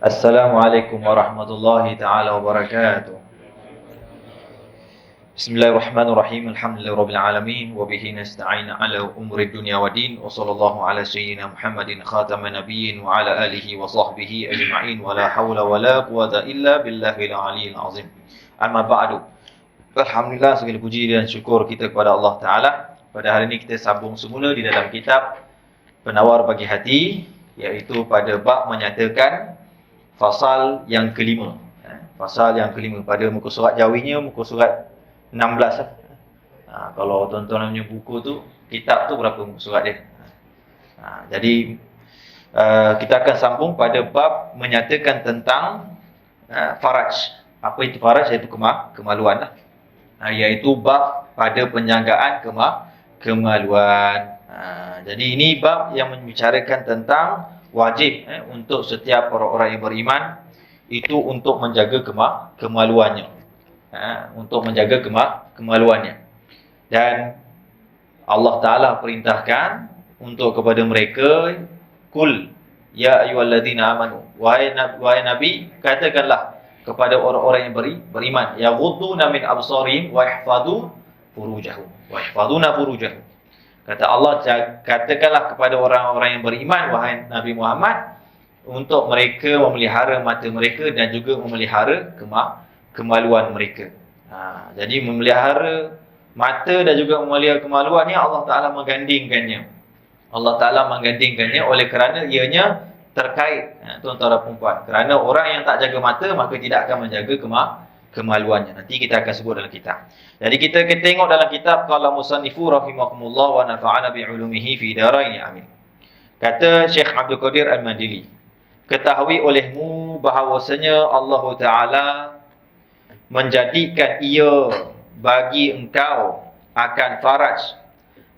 Assalamualaikum warahmatullahi taala wabarakatuh. Bismillahirrahmanirrahim. Alhamdulillahirabbil alamin wa bihi nasta'in ala umuri dunya waddin wa sallallahu ala sayyidina Muhammadin khataman nabiyyin wa ala alihi wa sahbihi ajma'in wa la haula wa la quwata illa billahil aliyyil azim. Amma ba'du. Alhamdulillah, segala puji dan syukur kita kepada Allah Taala. Pada hari ini kita sambung semula di dalam kitab Penawar Bagi Hati, iaitu pada bab menyatakan fasal yang kelima. Fasal yang kelima pada muka surat Jawinya, muka surat 16. Kalau tuan-tuan punya buku tu, kitab tu berapa muka surat dia? Jadi kita akan sambung pada bab menyatakan tentang faraj. Apa itu faraj? Iaitu kemaluan lah. Iaitu bab pada penjagaan kemaluan. Jadi ini bab yang membicarakan tentang wajib untuk setiap orang-orang yang beriman itu untuk menjaga kemaluannya. Untuk menjaga kemaluannya. Dan Allah Ta'ala perintahkan untuk kepada mereka, Kul ya ayyuhalladzina amanu, wahai Nabi, katakanlah kepada orang-orang yang beriman, yaghudduna min absarihim wa yahfadhu furujahum wa yahfadhuna furujahum. Kata Allah, katakanlah kepada orang-orang yang beriman, wahai Nabi Muhammad, untuk mereka memelihara mata mereka dan juga memelihara kemaluan mereka. Jadi memelihara mata dan juga memelihara kemaluan ni Allah Ta'ala menggandingkannya. Allah Ta'ala menggandingkannya oleh kerana ianya terkait, tuan-tuan dan perempuan. Kerana orang yang tak jaga mata, maka tidak akan menjaga kemaluannya. Nanti kita akan sebut dalam kitab. Jadi kita tengok dalam kitab, qala musannifu rahimahumullah wa nafa'ana bi'ulumihi fi daraini amin. Kata Syekh Abdul Qadir Al-Mandili, ketahui olehmu bahawasanya Allah Ta'ala menjadikan ia bagi engkau akan faraj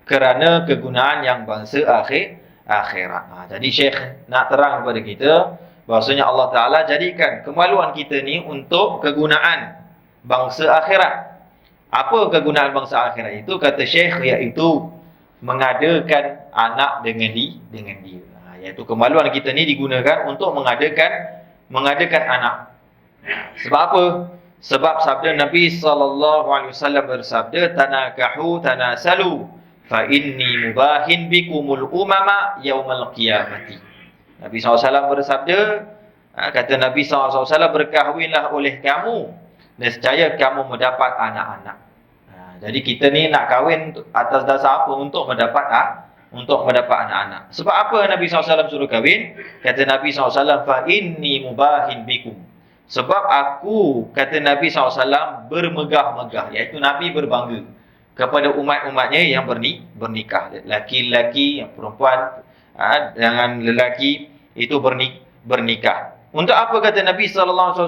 kerana kegunaan yang bangsa akhirat. Jadi Syekh nak terang kepada kita bahawasanya Allah Ta'ala jadikan kemaluan kita ni untuk kegunaan bangsa akhirat. Apa kegunaan bangsa akhirat itu? Kata Syekh, iaitu mengadakan anak dengan dia. Iaitu kemaluan kita ni digunakan untuk mengadakan anak. Sebab apa? Sebab sabda Nabi SAW bersabda, tanakahu tanasalu fa inni mubahin bikumul umama yaumal qiyamati. Nabi SAW bersabda, kata Nabi SAW, berkahwinlah oleh kamu, nescaya kamu mendapat anak-anak. Jadi kita ni nak kahwin atas dasar apa? Untuk mendapat anak-anak. Sebab apa Nabi SAW suruh kahwin? Kata Nabi SAW, fa inni mubahin bikum. Sebab aku, kata Nabi SAW, bermegah-megah. Iaitu Nabi berbangga kepada umat-umatnya yang bernikah. Laki-laki, yang perempuan dengan lelaki itu bernikah. Untuk apa kata Nabi SAW?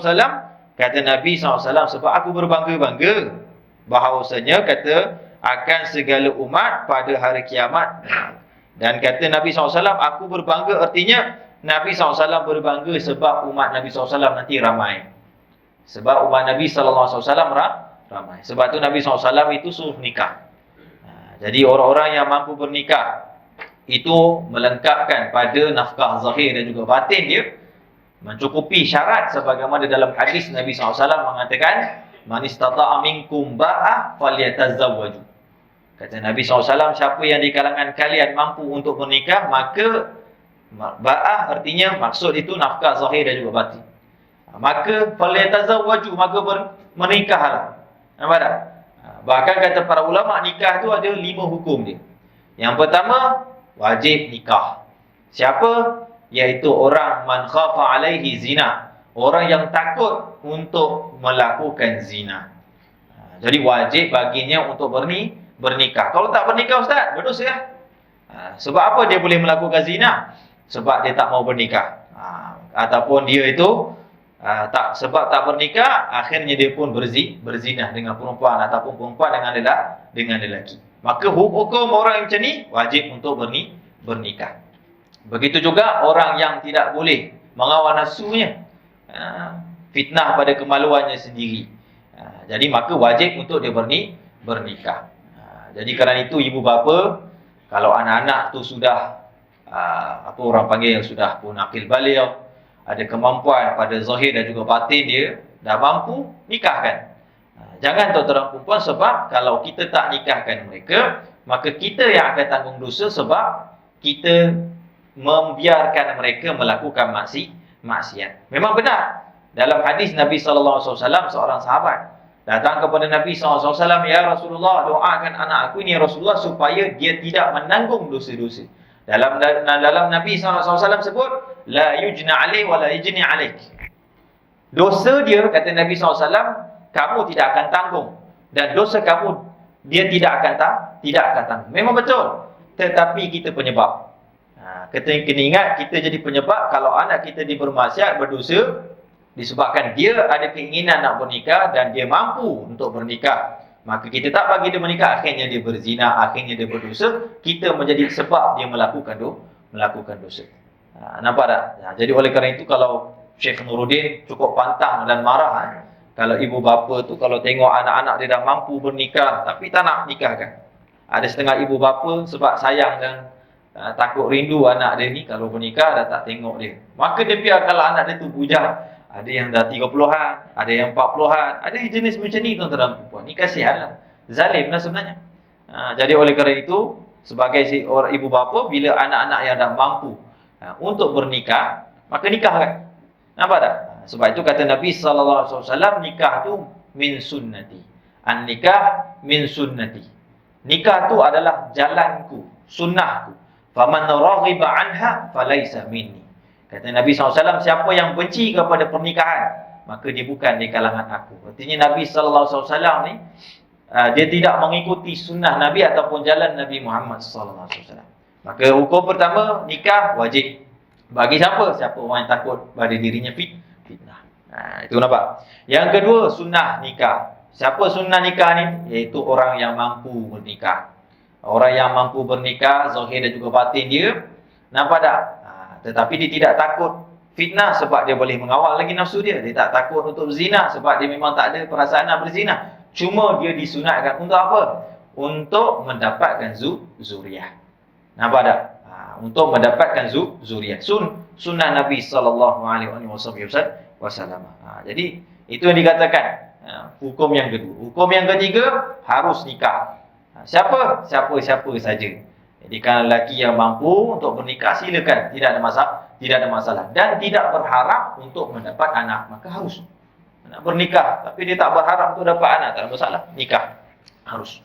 Kata Nabi SAW, sebab aku berbangga-bangga bahawasanya kata akan segala umat pada hari kiamat. Dan kata Nabi SAW, aku berbangga, artinya Nabi SAW berbangga sebab umat Nabi SAW nanti ramai. Sebab umat Nabi SAW ramai. Sebab tu Nabi SAW itu suruh nikah. Jadi orang-orang yang mampu bernikah itu melengkapkan pada nafkah zahir dan juga batin dia, mencukupi syarat sebagaimana dalam hadis Nabi SAW mengatakan, man istata'a minkum ba'ah falyatazawwaju. Kata Nabi SAW, siapa yang di kalangan kalian mampu untuk bernikah, maka ba'ah artinya maksud itu nafkah zahir dan juga batin. Maka falyatazawwaju, maka menikahlah. Nampak tak? Bahkan kata para ulama, nikah tu ada 5 hukum dia. Yang pertama, wajib nikah. Siapa? Iaitu orang man khafa alaihi zina, orang yang takut untuk melakukan zina. Jadi wajib baginya untuk bernikah. Kalau tak bernikah, ustaz, berdosa. Sebab apa dia boleh melakukan zina? Sebab dia tak mau bernikah. Ataupun dia itu sebab tak bernikah, akhirnya dia pun berzinah dengan perempuan, ataupun perempuan dengan lelaki. Maka hukum orang yang macam ni wajib untuk bernikah. Begitu juga orang yang tidak boleh mengawal nafsunya, fitnah pada kemaluannya sendiri. Jadi maka wajib untuk dia bernikah. Jadi kerana itu ibu bapa, kalau anak-anak tu sudah apa orang panggil, sudah pun akil baligh, ada kemampuan pada zahir dan juga batin dia, dah mampu, nikahkan. Jangan tuan-tuan perempuan, sebab kalau kita tak nikahkan mereka, maka kita yang akan tanggung dosa sebab kita membiarkan mereka melakukan maksiat. Memang benar. Dalam hadis Nabi SAW, seorang sahabat datang kepada Nabi SAW, "Ya Rasulullah, doakan anak aku ini ya Rasulullah supaya dia tidak menanggung dosa-dosa." Dalam Nabi SAW sebut, "La yujna alaih wa la yujni alaik." Dosa dia, kata Nabi SAW, kamu tidak akan tanggung, dan dosa kamu dia tidak akan tanggung. Memang betul. Tetapi kita penyebab. Kita kena ingat, kita jadi penyebab kalau anak kita bermaksiat, berdosa, disebabkan dia ada keinginan nak bernikah dan dia mampu untuk bernikah. Maka kita tak bagi dia menikah, akhirnya dia berzina, akhirnya dia berdosa, kita menjadi sebab dia melakukan dosa. Nampak tak? Jadi oleh kerana itu, kalau Syekh Nuruddin cukup pantang dan marah, kalau ibu bapa tu kalau tengok anak-anak dia dah mampu bernikah tapi tak nak nikahkan. Ada setengah ibu bapa sebab sayang dan takut rindu anak dia ni, kalau bernikah dah tak tengok dia. Maka dia biar kalau anak dia tu bujang. Ada yang dah 30-an, ada yang 40-an, ada jenis macam ni tuan-tuan perempuan. Ni kasihanlah. Zalim lah sebenarnya. Jadi oleh kerana itu, sebagai orang ibu bapa, bila anak-anak yang dah mampu untuk bernikah, maka nikahkan. Nampak tak? Sebab itu kata Nabi SAW, nikah tu min sunnati. An-nikah min sunnati. Nikah tu adalah jalanku, sunnahku. Faman raghiba anha falaysa minni. Kata Nabi SAW, siapa yang benci kepada pernikahan, maka dia bukan di kalangan aku. Artinya Nabi SAW ni, dia tidak mengikuti sunnah Nabi ataupun jalan Nabi Muhammad SAW. Maka hukum pertama, nikah wajib. Bagi siapa? Siapa orang yang takut pada dirinya fitnah. Itu nampak. Yang kedua, sunnah nikah. Siapa sunnah nikah ni? Iaitu orang yang mampu bernikah. Orang yang mampu bernikah, zahir dan juga batin dia, nampak tak? Tetapi dia tidak takut fitnah sebab dia boleh mengawal lagi nafsu dia. Dia tak takut untuk berzina sebab dia memang tak ada perasaan nak berzina. Cuma dia disunatkan untuk apa? Untuk mendapatkan zuriat. Nampak tak? Untuk mendapatkan zuriat. Sunnah Nabi SAW. Jadi itu yang dikatakan hukum yang kedua. Hukum yang ketiga, harus nikah. Siapa? Siapa saja. Jadi kalau lelaki yang mampu untuk bernikah, silakan, tidak ada masalah. Dan tidak berharap untuk mendapat anak, maka harus nak bernikah. Tapi dia tak berharap untuk dapat anak, tak ada masalah, nikah harus.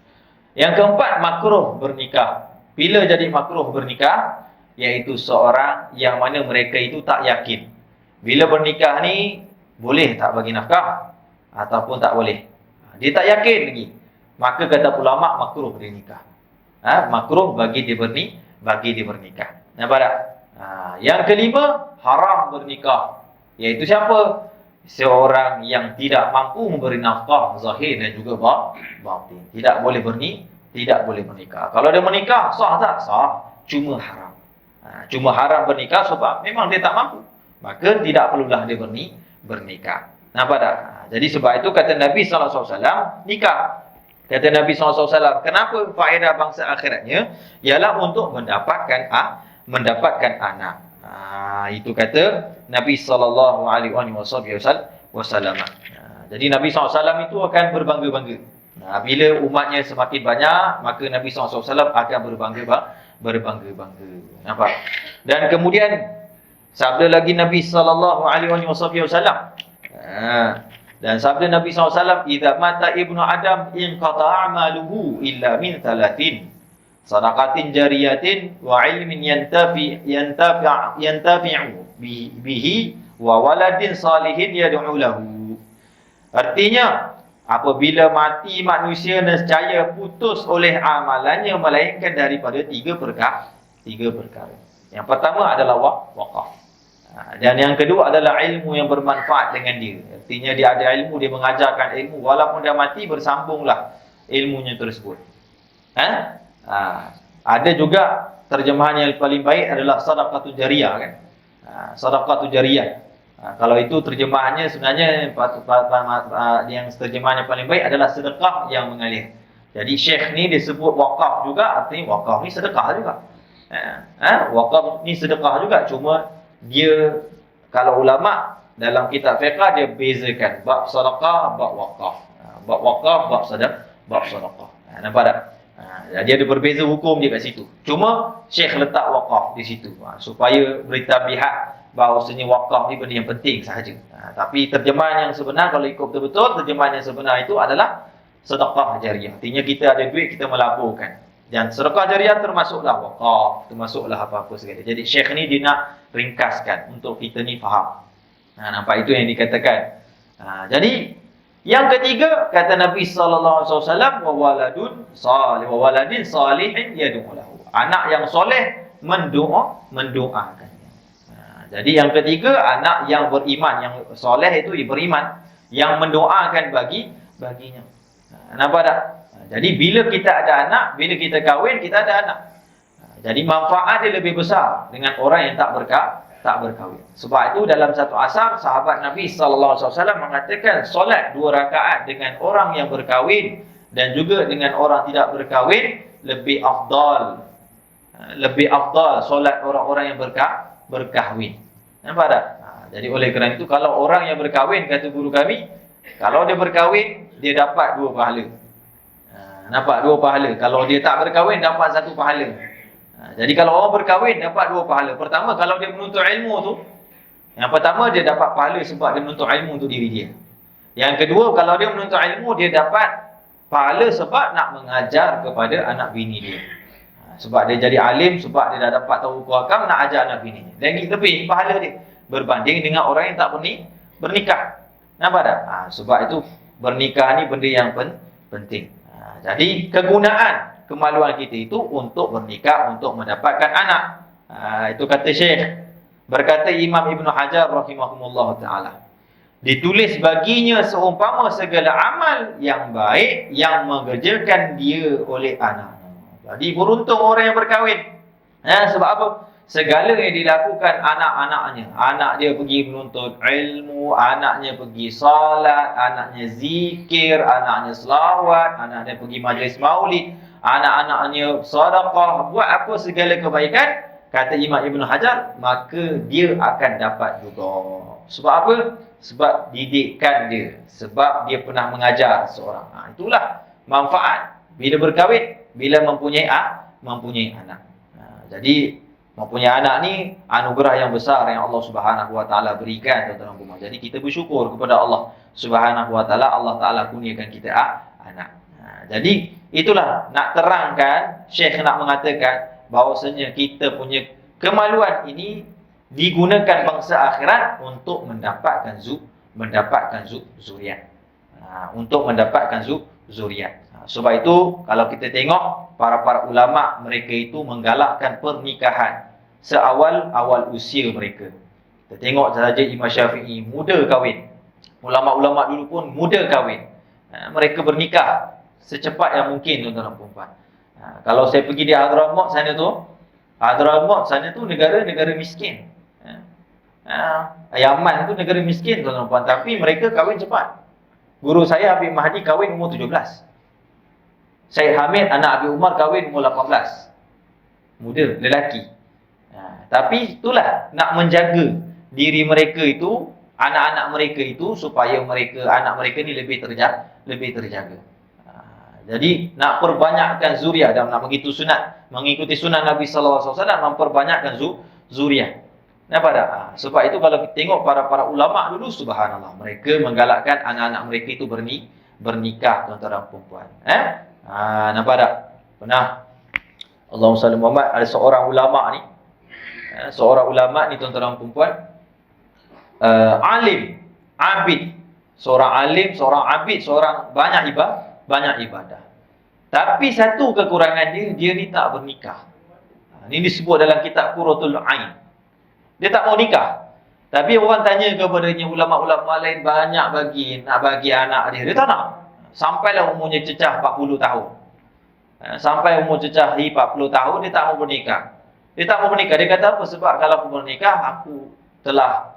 Yang keempat, makruh bernikah. Bila jadi makruh bernikah? Iaitu seorang yang mana mereka itu tak yakin. Bila bernikah ni, boleh tak bagi nafkah ataupun tak boleh. Dia tak yakin lagi. Maka kata ulama, makruh dia nikah. Makruh bagi dia bernikah. Nampak tak? Yang kelima, haram bernikah. Iaitu siapa? Seorang yang tidak mampu memberi nafkah zahir dan juga batin. Tidak boleh bernikah. Kalau dia menikah, sah tak? Sah. Cuma haram. Cuma haram bernikah sebab memang dia tak mampu. Maka tidak perlulah dia bernikah. Nampak tak? Jadi sebab itu kata Nabi SAW, nikah. Kata Nabi SAW, kenapa faedah bangsa akhiratnya? Ialah untuk mendapatkan anak. Itu kata Nabi SAW. Jadi Nabi SAW itu akan berbangga-bangga. Bila umatnya semakin banyak, maka Nabi SAW akan berbangga-bangga. Nampak? Dan kemudian sabda lagi Nabi SAW. Dan sabda Nabi SAW, "Idza mata ibnu Adam inqata'a amaluhu illa min thalathin. Sadaqatin jariyatin wa ilmin yantafi'u bihi wa waladin salihin yad'u lahu." Artinya, apabila mati manusia nescaya putus oleh amalannya melainkan daripada tiga perkara. Yang pertama adalah wakaf. Dan yang kedua adalah ilmu yang bermanfaat dengan dia. Artinya dia ada ilmu, dia mengajarkan ilmu. Walaupun dia mati, bersambunglah ilmunya tersebut. Ada juga terjemahan yang paling baik adalah sadaqatul jariyah kan. Sadaqatul jariyah. Kalau itu terjemahannya sebenarnya yang terjemahannya paling baik adalah sedekah yang mengalir. Jadi Syekh ni disebut wakaf juga, artinya wakaf ni sedekah juga. Wakaf ni sedekah juga, cuma dia Kalau ulama dalam kitab fiqh dia bezakan bab sedekah, bab wakaf. Bab wakaf, bab sedekah. Nampak tak? Jadi ada berbeza hukum dia kat situ. Cuma Syekh letak wakaf di situ supaya beritabihat bahawasanya wakaf ni benda yang penting sahaja. Tapi terjemahan yang sebenar kalau ikut betul-betul, terjemahan yang sebenar itu adalah sedekah jariah. Artinya kita ada duit, kita melaburkan. Dan sedekah jariah termasuklah wakaf, termasuklah apa-apa segala. Jadi Syekh ni dia nak ringkaskan untuk kita ni faham. Nampak itu yang dikatakan. Jadi yang ketiga kata Nabi sallallahu alaihi wasallam wa waladin salihin yad'u lahu. Anak yang soleh mendoakan. Jadi yang ketiga anak yang beriman, yang soleh itu beriman, yang mendoakan baginya. Nampak tak? Jadi bila kita ada anak, bila kita kahwin, kita ada anak. Jadi manfaat dia lebih besar dengan orang yang tak berkahwin. Sebab itu dalam satu asar sahabat Nabi sallallahu alaihi wasallam mengatakan solat 2 rakaat dengan orang yang berkahwin dan juga dengan orang tidak berkahwin lebih afdal. Lebih afdal solat orang-orang yang berkahwin. Nampak tak? Jadi oleh kerana itu kalau orang yang berkahwin kata guru kami, kalau dia berkahwin dia dapat 2 pahala. Nampak 2 pahala. Kalau dia tak berkahwin dapat 1 pahala. Jadi kalau orang berkahwin dapat 2 pahala. Pertama kalau dia menuntut ilmu tu, yang pertama dia dapat pahala sebab dia menuntut ilmu untuk diri dia. Yang kedua kalau dia menuntut ilmu dia dapat pahala sebab nak mengajar kepada anak bini dia. Sebab dia jadi alim, sebab dia dah dapat tahu hukum hakam nak ajar anak bini dia. Dan lebih pahala dia berbanding dengan orang yang tak bernikah. Nampak tak? Sebab itu bernikah ni benda yang penting. Jadi kegunaan kemaluan kita itu untuk bernikah, untuk mendapatkan anak. Itu kata Syekh. Berkata Imam Ibn Hajar rahimahumullah ta'ala, ditulis baginya seumpama segala amal yang baik yang mengerjakan dia oleh anak. Jadi beruntung orang yang berkahwin. Sebab apa? Segala yang dilakukan anak-anaknya. Anak dia pergi menuntut ilmu, anaknya pergi salat, anaknya zikir, anaknya selawat, anaknya pergi majlis maulid, anak-anaknya sedekah, buat apa segala kebaikan, kata Imam Ibn Hajar, maka dia akan dapat juga. Sebab apa? Sebab didikan dia, sebab dia pernah mengajar seorang. Itulah manfaat bila berkahwin, bila mempunyai anak. Jadi mempunyai anak ni anugerah yang besar yang Allah Subhanahu wa taala berikan tuan-tuan rumah. Jadi kita bersyukur kepada Allah Subhanahu wa taala, Allah taala kurniakan kita anak. Jadi itulah nak terangkan, Syekh nak mengatakan bahawasanya kita punya kemaluan ini digunakan bangsa akhirat untuk mendapatkan zuriat. Untuk mendapatkan zuriat. Sebab itu kalau kita tengok para ulama, mereka itu menggalakkan pernikahan seawal usia mereka. Kita tengok saja Imam Syafi'i muda kahwin. Ulama-ulama dulu pun muda kahwin. Mereka bernikah secepat yang mungkin tuan-tuan dan puan-puan. Kalau saya pergi di Hadramaut sana tu negara miskin. Yaman tu negara miskin tuan-tuan dan puan, tapi mereka kahwin cepat. Guru saya Habib Mahdi kahwin umur 17. Syed Hamid anak Abi Umar kahwin umur 18. Muda, lelaki. Tapi itulah nak menjaga diri mereka itu, anak-anak mereka itu, supaya anak mereka ni lebih terjaga. Jadi nak perbanyakkan zuriat dan nak mengikuti sunat Nabi sallallahu alaihi wasallam, memperbanyakkan zuriat. Nampak tak? Sebab itu kalau kita tengok para ulama dulu, subhanallah, mereka menggalakkan anak-anak mereka itu bernikah tuan-tuan dan puan-puan. Nampak tak? Pernah Allahumma salli Muhammad, ada seorang ulama ni tuan-tuan dan puan-puan, alim, abid, seorang alim, seorang abid, seorang banyak ibadah. Tapi satu kekurangan dia ni tak bernikah. Ini disebut dalam kitab Qurratul Ain. Dia tak mau nikah. Tapi orang tanya kepadanya, ulama-ulama lain banyak nak bagi anak dia tak nak. Sampailah umurnya cecah 40 tahun. Sampai umur cecah 40 tahun, dia tak mau bernikah. Dia kata apa? Sebab kalau aku bernikah, aku telah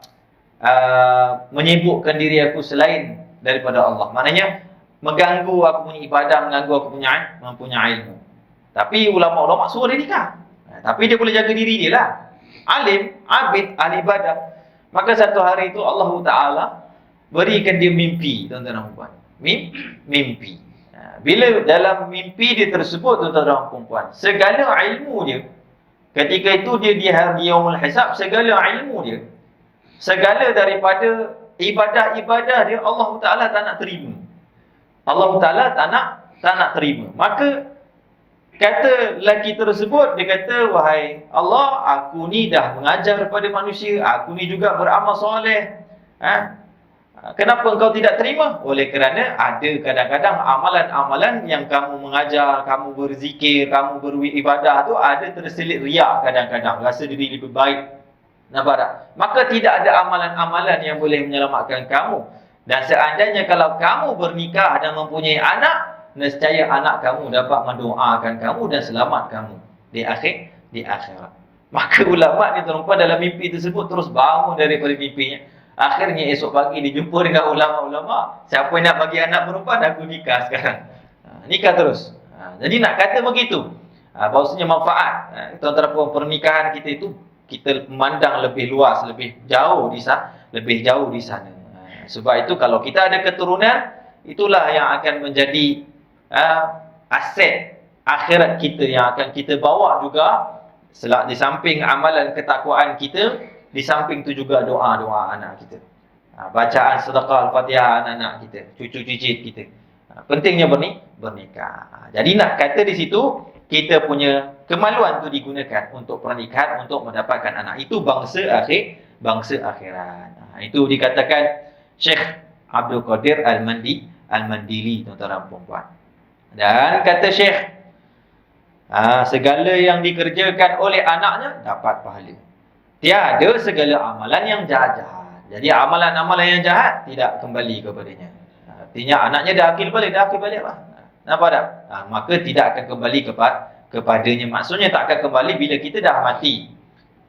menyibukkan diri aku selain daripada Allah. Maknanya, mengganggu aku punya ibadah, mengganggu aku punya ilmu. Tapi ulama-ulama suruh dia nikah. Tapi dia boleh jaga diri dia lah. Alim, abid, ahli ibadah. Maka satu hari itu Allah Ta'ala berikan dia mimpi, tuan-tuan dan puan. Mimpi. Bila dalam mimpi dia tersebut, tuan-tuan dan puan, segala ilmu dia, ketika itu dia di hari yaumul hisab, segala ilmu dia, segala daripada ibadah-ibadah dia, Allah Ta'ala tak nak terima. Allah Ta'ala tak nak terima. Maka kata lelaki tersebut, dia kata, wahai Allah, aku ni dah mengajar kepada manusia, aku ni juga beramal soleh. Kenapa engkau tidak terima? Oleh kerana ada kadang-kadang amalan-amalan yang kamu mengajar, kamu berzikir, kamu beribadah tu ada terselit riak kadang-kadang, rasa diri lebih baik. Nampak tak? Maka tidak ada amalan-amalan yang boleh menyelamatkan kamu. Dan seandainya kalau kamu bernikah dan mempunyai anak, nescaya anak kamu dapat mendoakan kamu dan selamat kamu di akhirat. Maka ulama ni tuan-tuan dalam mimpi tersebut terus bangun daripada mimpinya. Akhirnya esok pagi dijumpa dengan ulama-ulama, siapa yang nak bagi anak perempuan, aku nikah sekarang. Nikah terus. Jadi nak kata begitu. Bahawasanya manfaat tuan-tuan pernikahan kita itu kita memandang lebih luas, lebih jauh di sana. Sebab itu kalau kita ada keturunan, itulah yang akan menjadi aset akhirat kita yang akan kita bawa juga. Di samping amalan ketakwaan kita, di samping itu juga doa-doa anak kita, bacaan sedekah al-Fatihah anak-anak kita, cucu-cucu kita. Pentingnya bernikah. Jadi nak kata di situ, kita punya kemaluan tu digunakan untuk pernikahan, untuk mendapatkan anak. Itu bangsa akhirat. Itu dikatakan Syekh Abdul Qadir Al-Mandili, tuan-tuan dan puan-puan. Dan kata Syekh, segala yang dikerjakan oleh anaknya dapat pahala. Tiada segala amalan yang jahat. Jadi amalan-amalan yang jahat tidak kembali kepadanya. Artinya anaknya dah akil balik lah. Nampak tak? Maka tidak akan kembali kepadanya. Maksudnya tak akan kembali bila kita dah mati.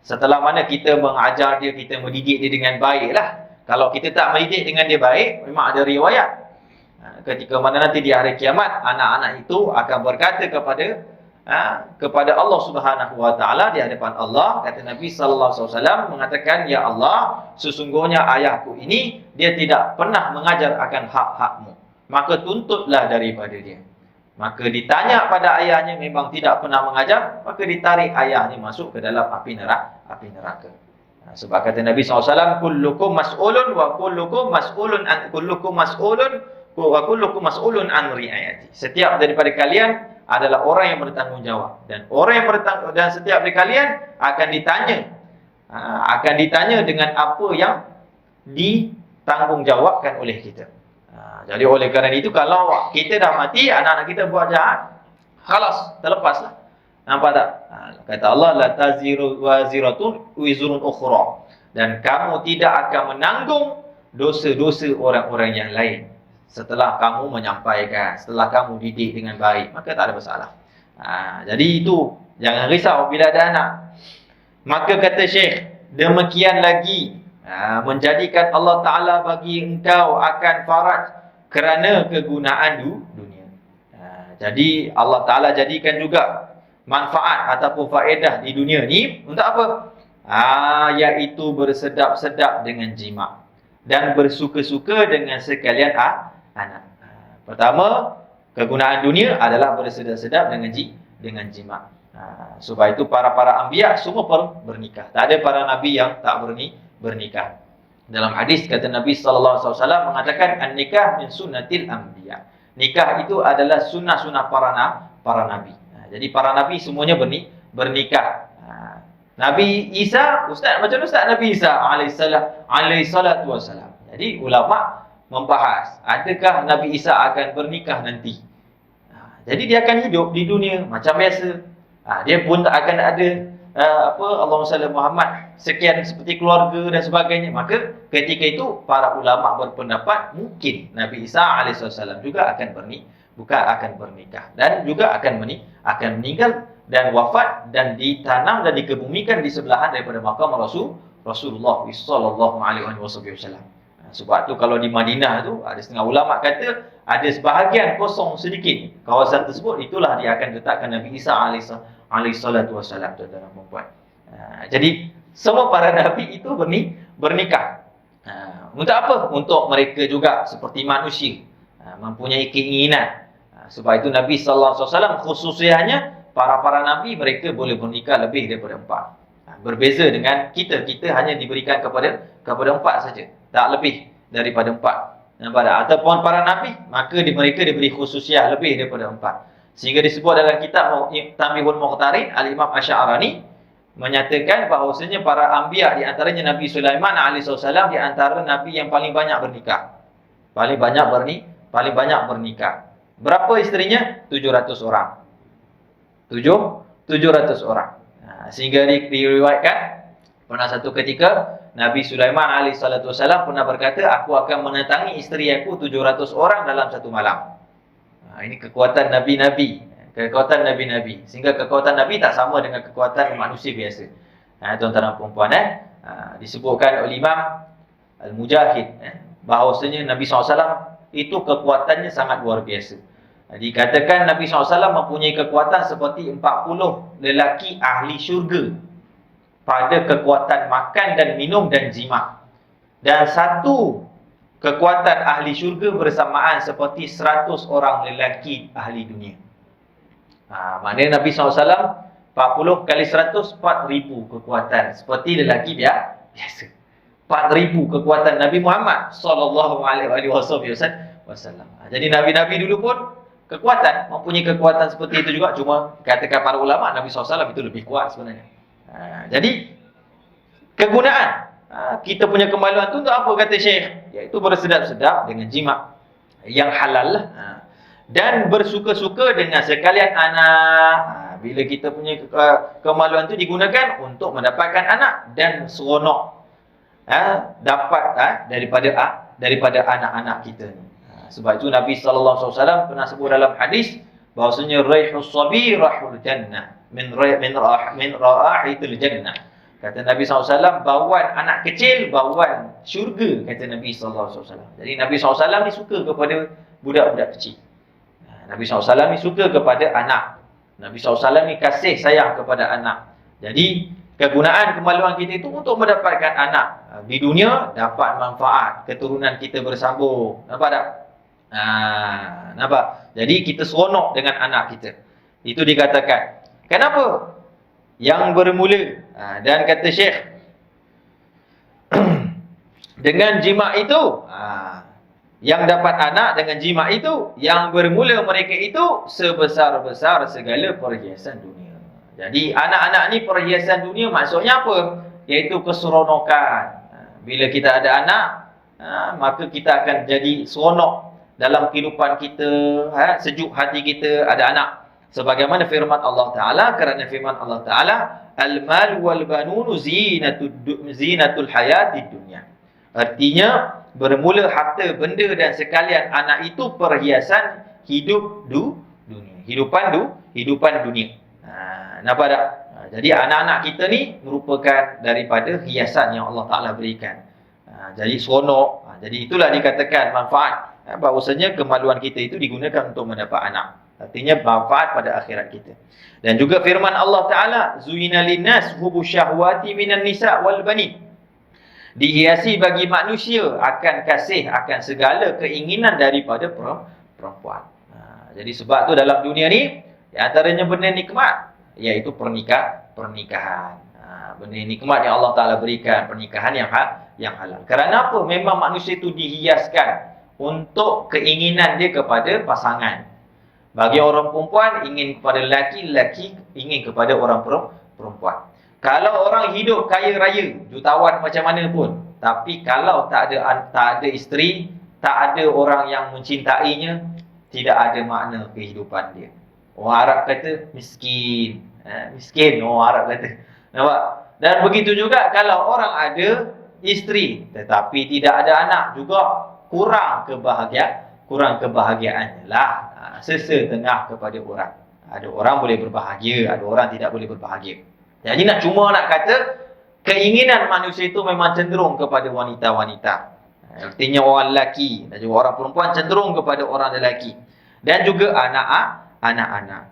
Setelah mana kita mengajar dia, kita mendidik dia dengan baik lah. Kalau kita tak mendidik dengan dia baik, memang ada riwayat. Ketika mana nanti di hari kiamat, anak-anak itu akan berkata kepada Allah Subhanahu wa taala di hadapan Allah, kata Nabi sallallahu alaihi wasallam mengatakan, ya Allah, sesungguhnya ayahku ini dia tidak pernah mengajar akan hak-hakmu, maka tuntutlah daripada dia. Maka ditanya pada ayahnya, memang tidak pernah mengajar, maka ditarik ayahnya masuk ke dalam api neraka. Sebab kata Nabi SAW, kullukum mas'ulun wa kullukum mas'ulun an ri'ayati. Setiap daripada kalian adalah orang yang bertanggungjawab, dan setiap dari kalian akan ditanya dengan apa yang ditanggungjawabkan oleh kita. Jadi oleh kerana itu, kalau kita dah mati, anak-anak kita buat jahat, khalas, terlepaslah. Nampak tak? Kata Allah, la taziru waziratun wizrun ukhra. Dan kamu tidak akan menanggung dosa-dosa orang-orang yang lain. Setelah kamu menyampaikan, setelah kamu didik dengan baik, maka tak ada masalah. Jadi itu, jangan risau bila ada anak. Maka kata Syekh, demikian lagi menjadikan Allah Ta'ala bagi engkau akan faraj kerana kegunaan dunia. Jadi Allah Ta'ala jadikan juga manfaat ataupun faedah di dunia ni untuk apa? Iaitu bersedap-sedap dengan jima dan bersuka-suka dengan sekalian anak. Pertama, kegunaan dunia adalah bersedap-sedap dengan jima. Sebab itu para anbiya semua bernikah. Tak ada para nabi yang tak bernikah. Dalam hadis kata Nabi sallallahu alaihi wasallam mengatakan, an-nikah min sunnatil anbiya. Nikah itu adalah sunnah-sunnah para nabi. Jadi para nabi semuanya bernikah. Nabi Isa, macam Ustaz Nabi Isa alaihi salatu wassalam. Jadi ulama membahas, adakah Nabi Isa akan bernikah nanti? Jadi dia akan hidup di dunia macam biasa. Dia pun tak akan ada Allahumma salli Muhammad sekian seperti keluarga dan sebagainya. Maka ketika itu para ulama berpendapat mungkin Nabi Isa alaihi salam juga akan bernikah dan juga akan meninggal dan wafat dan ditanam dan dikebumikan di sebelahan daripada makam Rasulullah sallallahu alaihi wasallam. Sebab tu kalau di Madinah tu ada setengah ulama kata ada sebahagian kosong sedikit kawasan tersebut, itulah dia akan letakkan Nabi Isa alaihi salatu wasallam, tuan-tuan dan puan-puan. Jadi semua para nabi itu bernikah. Untuk apa? Untuk mereka juga seperti manusia, mempunyai keinginan. Sebab itu Nabi sallallahu alaihi wasallam khususnya para nabi mereka boleh bernikah lebih daripada 4. Berbeza dengan kita hanya diberikan kepada 4 saja, tak lebih daripada 4. Nampak tak? Ataupun para nabi, maka mereka diberi khususiah lebih daripada 4. Sehingga disebut dalam kitab Tanbihul Muqtarin, Al-Imam Asy'arani menyatakan bahawasanya para anbiya, di antaranya Nabi Sulaiman alaihissalam, di antara nabi yang paling banyak bernikah. Paling banyak bernikah. Berapa isterinya? 700 orang. 700 orang. Sehingga diriwayatkan pernah satu ketika Nabi Sulaiman alaihissalam pernah berkata, aku akan mendatangi isteri aku 700 orang dalam satu malam. Ini kekuatan nabi-nabi. Sehingga kekuatan nabi tak sama dengan kekuatan manusia biasa. Tuan-tuan dan puan-puan, disebutkan oleh Imam Al-Mujahid bahawasanya Nabi SAW itu kekuatannya sangat luar biasa. Dikatakan Nabi SAW mempunyai kekuatan seperti 40 lelaki ahli syurga pada kekuatan makan dan minum dan jima. Dan satu kekuatan ahli syurga bersamaan seperti 100 orang lelaki ahli dunia. Maknanya Nabi SAW 40 kali 100, 4,000 kekuatan seperti lelaki biasa. 4,000 kekuatan Nabi Muhammad sallallahu alaihi wasallam. Jadi nabi-nabi dulu pun mempunyai kekuatan seperti itu juga, cuma katakan para ulama Nabi SAW itu lebih kuat sebenarnya. Jadi kegunaan kita punya kemaluan itu untuk apa, kata Syekh? Iaitu bersedap-sedap dengan jima yang halal dan bersuka-suka dengan sekalian anak. Bila kita punya kemaluan itu digunakan untuk mendapatkan anak dan seronok dapat daripada anak-anak kita ni. Sebab itu Nabi sallallahu alaihi wasallam pernah sebut dalam hadis bahwasanya raihus sabi rahul jannah min raihatil jannah. Kata Nabi SAW, bauan anak kecil, bauan syurga, kata Nabi SAW. Jadi Nabi SAW ni suka kepada budak-budak kecil. Nabi SAW ni suka kepada anak. Nabi SAW ni kasih sayang kepada anak. Jadi kegunaan kemaluan kita itu untuk mendapatkan anak. Di dunia dapat manfaat, keturunan kita bersambung. Nampak tak? Nampak? Jadi kita seronok dengan anak kita. Itu dikatakan. Kenapa? Yang bermula. Dan kata Syekh, dengan jima itu, yang dapat anak dengan jima itu, yang bermula mereka itu sebesar-besar segala perhiasan dunia. Jadi anak-anak ni perhiasan dunia maksudnya apa? Iaitu keseronokan. Bila kita ada anak, maka kita akan jadi seronok dalam kehidupan kita, sejuk hati kita ada anak. Sebagaimana firman Allah Ta'ala, kerana firman Allah Ta'ala, al-mal wal banunu zinatul hayatid dunya. Artinya, bermula harta, benda dan sekalian anak itu perhiasan hidup dunia. Hidupan dunia. Nampak tak? Jadi anak-anak kita ni merupakan daripada hiasan yang Allah Ta'ala berikan. Jadi seronok. Jadi itulah dikatakan manfaat. Bahawasanya kemaluan kita itu digunakan untuk mendapat anak. Artinya manfaat pada akhirat kita. Dan juga firman Allah Ta'ala, Zuyina linnas hubu syahwati minan nisa' wal banin. Dihiasi bagi manusia akan kasih, akan segala keinginan daripada perempuan. Jadi sebab tu dalam dunia ni, di antaranya benda nikmat, iaitu pernikahan. Benda nikmat yang Allah Ta'ala berikan, pernikahan yang halal. Kerana apa? Memang manusia itu dihiaskan untuk keinginan dia kepada pasangan. Bagi orang perempuan, ingin kepada lelaki, lelaki ingin kepada orang perempuan. Kalau orang hidup kaya raya, jutawan macam mana pun, tapi kalau tak ada isteri, tak ada orang yang mencintainya, tidak ada makna kehidupan dia. Orang Arab kata miskin. Miskin orang Arab kata. Nampak? Dan begitu juga kalau orang ada isteri tetapi tidak ada anak, juga kurang kebahagiaannya lah. Sesetengah kepada orang. Ada orang boleh berbahagia, ada orang tidak boleh berbahagia. Jadi nak kata keinginan manusia itu memang cenderung kepada wanita-wanita. Artinya orang lelaki dan juga orang perempuan cenderung kepada orang lelaki. Dan juga anak-anak.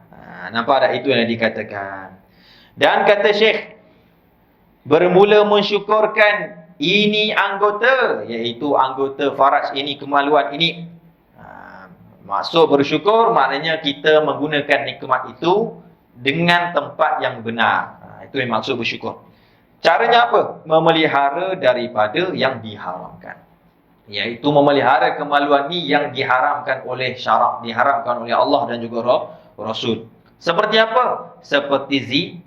Nampak tak? Itu yang dikatakan. Dan kata Syekh, bermula mensyukurkan ini anggota, iaitu anggota faraj, ini kemaluan ini. Maksud bersyukur maknanya kita menggunakan nikmat itu dengan tempat yang benar. Itu yang maksud bersyukur. Caranya apa? Memelihara daripada yang diharamkan. Iaitu memelihara kemaluan ni yang diharamkan oleh syarak, diharamkan oleh Allah dan juga Rasul. Seperti apa? Seperti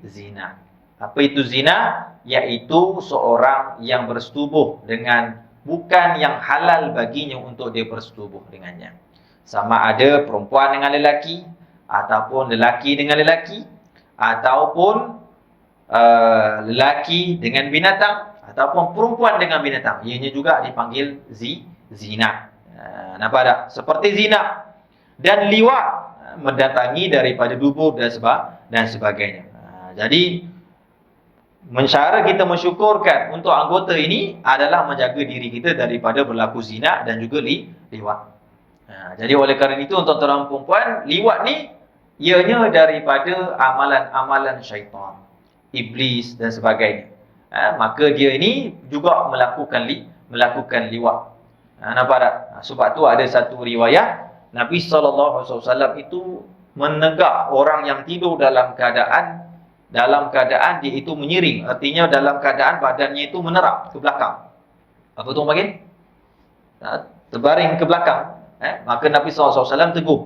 zina. Apa itu zina? Iaitu seorang yang bersetubuh dengan bukan yang halal baginya untuk dia bersetubuh dengannya. Sama ada perempuan dengan lelaki, ataupun lelaki dengan lelaki, ataupun lelaki dengan binatang, ataupun perempuan dengan binatang. Ianya juga dipanggil zina. Nampak tak? Seperti zina dan liwat, mendatangi daripada dubur dan sebagainya. Jadi cara kita mensyukurkan untuk anggota ini adalah menjaga diri kita daripada berlaku zina dan juga liwat. Jadi oleh kerana itu, tuan-tuan dan puan, liwat ni ianya daripada amalan-amalan syaitan, iblis dan sebagainya. Maka dia ini juga melakukan liwat. Nampak tak? Sebab tu ada satu riwayat Nabi SAW itu menegak orang yang tidur dalam keadaan dia itu menyiring. Artinya dalam keadaan badannya itu menerap ke belakang. Apa tu orang panggil? Terbaring ke belakang. Maka Nabi SAW teguh.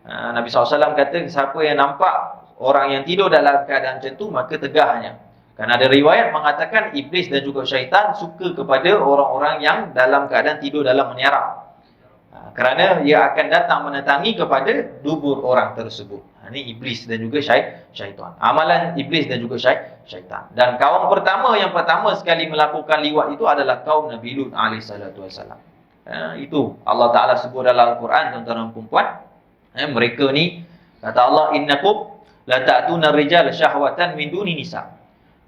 Nabi SAW kata, siapa yang nampak orang yang tidur dalam keadaan macam tu, maka tegahnya. Kerana ada riwayat mengatakan iblis dan juga syaitan suka kepada orang-orang yang dalam keadaan tidur dalam meniarap. Kerana ia akan datang mendatangi kepada dubur orang tersebut. Ini iblis dan juga syaitan. Amalan iblis dan juga syaitan. Dan kaum yang pertama sekali melakukan liwat itu adalah kaum Nabi Lut alaihissalam. Itu Allah Ta'ala sebut dalam Al-Quran, tuan-tuan dan puan. Mereka ni, kata Allah, innakum la ta'tuna rijal syahwatan min duni nisa.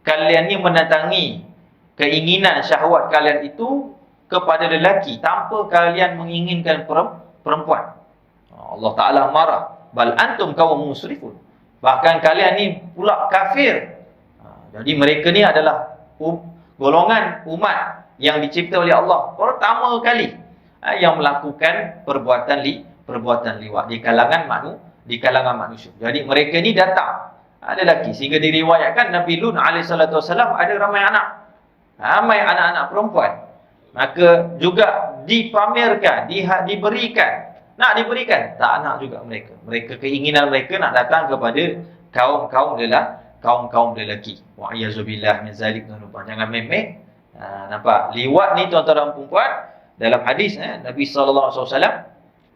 Kalian ni mendatangi keinginan syahwat kalian itu kepada lelaki tanpa kalian menginginkan perempuan. Allah Ta'ala marah. Bal antum kaum musrifun. Bahkan kalian ni pula kafir. Jadi mereka ni adalah golongan umat yang dicipta oleh Allah pertama kali yang melakukan perbuatan liwat di kalangan manusia. Jadi mereka ni datang ada lelaki, sehingga diriwayatkan Nabi Lut alaihissalam ada ramai anak-anak perempuan. Maka juga dipamerkan, diberikan. Nak diberikan, tak nak juga mereka keinginan mereka nak datang kepada kaum lelaki. Wa iyazubillah min zalik. Jangan main-main. Nampak? Liwat ni tuan-tuan dan puan, dalam hadis Nabi SAW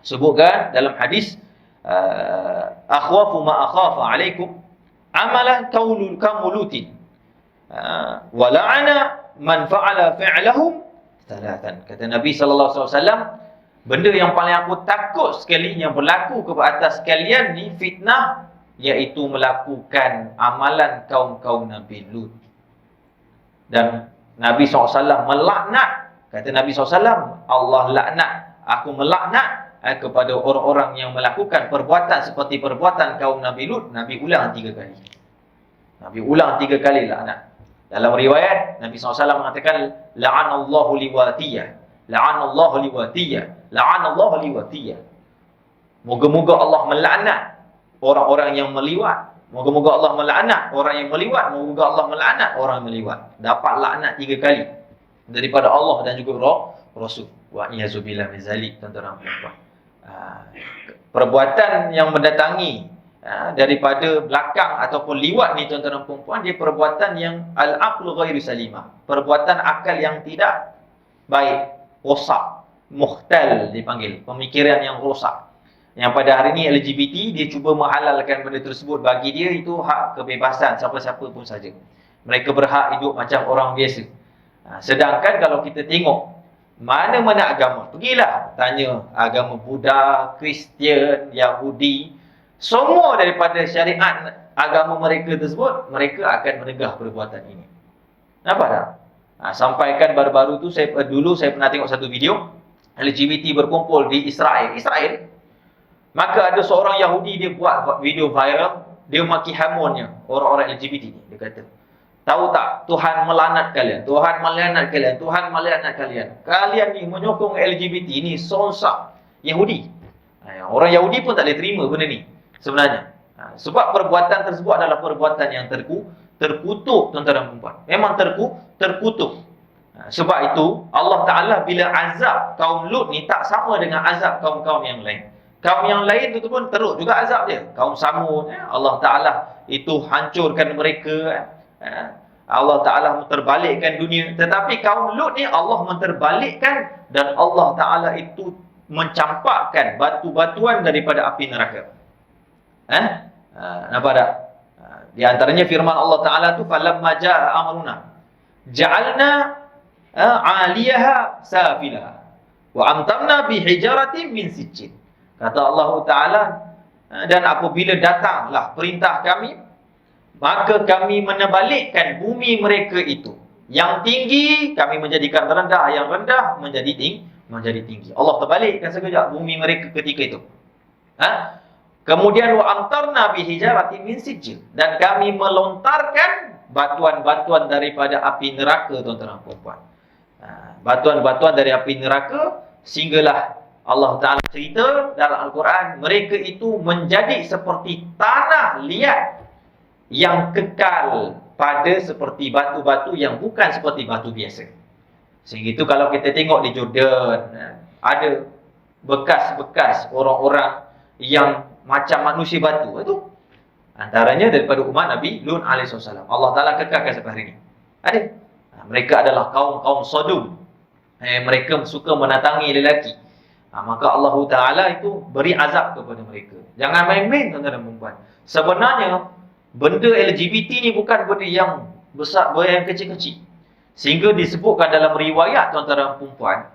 sebutkan dalam hadis, akhwafu ma akhafa alaikum amalan kamulutin wa la'ana man fa'ala fi'lahum thalathan. Kata Nabi SAW, benda yang paling aku takut sekali yang berlaku kepada atas kalian ni fitnah, iaitu melakukan amalan kaum Nabi Lut. Dan Nabi SAW melaknat. Kata Nabi SAW, Allah laknat, aku melaknat kepada orang-orang yang melakukan perbuatan seperti perbuatan kaum Nabi Lut. Nabi ulang 3 kali. Nabi ulang 3 kali laknat. Dalam riwayat, Nabi SAW mengatakan, la'anallahu liwatiyah, la'anallahu liwatiyah, la'anallahu liwatiyah. Moga-moga Allah melaknat orang-orang yang meliwat. Moga-moga Allah melaknat orang yang meliwat. Moga Allah melaknat orang yang meliwat. Dapat laknat 3 kali daripada Allah dan juga Rasul. Wa iyazubillah min zalik, tuan-tuan dan puan. Perbuatan yang mendatangi daripada belakang ataupun liwat ni, tuan-tuan dan puan, dia perbuatan yang al-aqlu ghairu salimah. Perbuatan akal yang tidak baik, rosak, mukhtal dipanggil, pemikiran yang rosak. Yang pada hari ini LGBT dia cuba menghalalkan benda tersebut. Bagi dia itu hak kebebasan siapa-siapa pun saja. Mereka berhak hidup macam orang biasa. Sedangkan kalau kita tengok mana-mana agama, pergilah tanya agama Buddha, Kristian, Yahudi, semua daripada syariat agama mereka tersebut, mereka akan menegah perbuatan ini. Nampak tak? Sampaikan baru-baru tu dulu saya pernah tengok satu video LGBT berkumpul di Israel. Maka ada seorang Yahudi, dia buat video viral, dia maki hamonnya orang-orang LGBT ni. Dia kata, Tahu tak? Tuhan melaknat kalian. Tuhan melaknat kalian. Tuhan melaknat kalian. Kalian ni menyokong LGBT ni sonsak Yahudi. Orang Yahudi pun tak boleh terima benda ni sebenarnya. Sebab perbuatan tersebut adalah perbuatan yang terkutuk tuan-tuan dan puan-puan. Memang terkutuk. Sebab itu Allah Ta'ala bila azab kaum Lut ni tak sama dengan azab kaum-kaum yang lain. Kaum yang lain tu pun teruk juga azab dia. Kaum Samud, Allah Ta'ala itu hancurkan mereka. Allah Ta'ala menterbalikkan dunia. Tetapi kaum Lut ni Allah menterbalikkan dan Allah Ta'ala itu mencampakkan batu-batuan daripada api neraka. Nampak tak? Di antaranya firman Allah Ta'ala tu falamma jaa amruna ja'alna 'aliyaha safilaha wa amtarna bihijaratin min sijjin. Kata Allah Ta'ala, dan apabila datanglah perintah kami, maka kami menebalikkan bumi mereka itu. Yang tinggi kami menjadikan rendah, yang rendah menjadi tinggi. Allah terbalikkan sekejap bumi mereka ketika itu. Kemudian wa amtarna bihijaratin min sijjin, dan kami melontarkan batuan-batuan daripada api neraka, tuan-tuan dan puan-puan. Batuan-batuan dari api neraka, sehinggalah Allah Ta'ala cerita dalam Al-Quran, mereka itu menjadi seperti tanah liat yang kekal pada seperti batu-batu yang bukan seperti batu biasa. Sehingga itu kalau kita tengok di Jordan, ada bekas-bekas orang-orang yang macam manusia batu. Itu antaranya daripada umat Nabi Lut alaihissalam. Allah Ta'ala kekalkan sampai hari ini. Ada. Mereka adalah kaum Sodom. Mereka suka menatangi lelaki. Maka Allah Ta'ala itu beri azab kepada mereka. Jangan main-main, tuan-tuan dan puan-puan. Sebenarnya benda LGBT ni bukan benda yang besar, benda yang kecil-kecil. Sehingga disebutkan dalam riwayat, tuan-tuan dan puan-puan,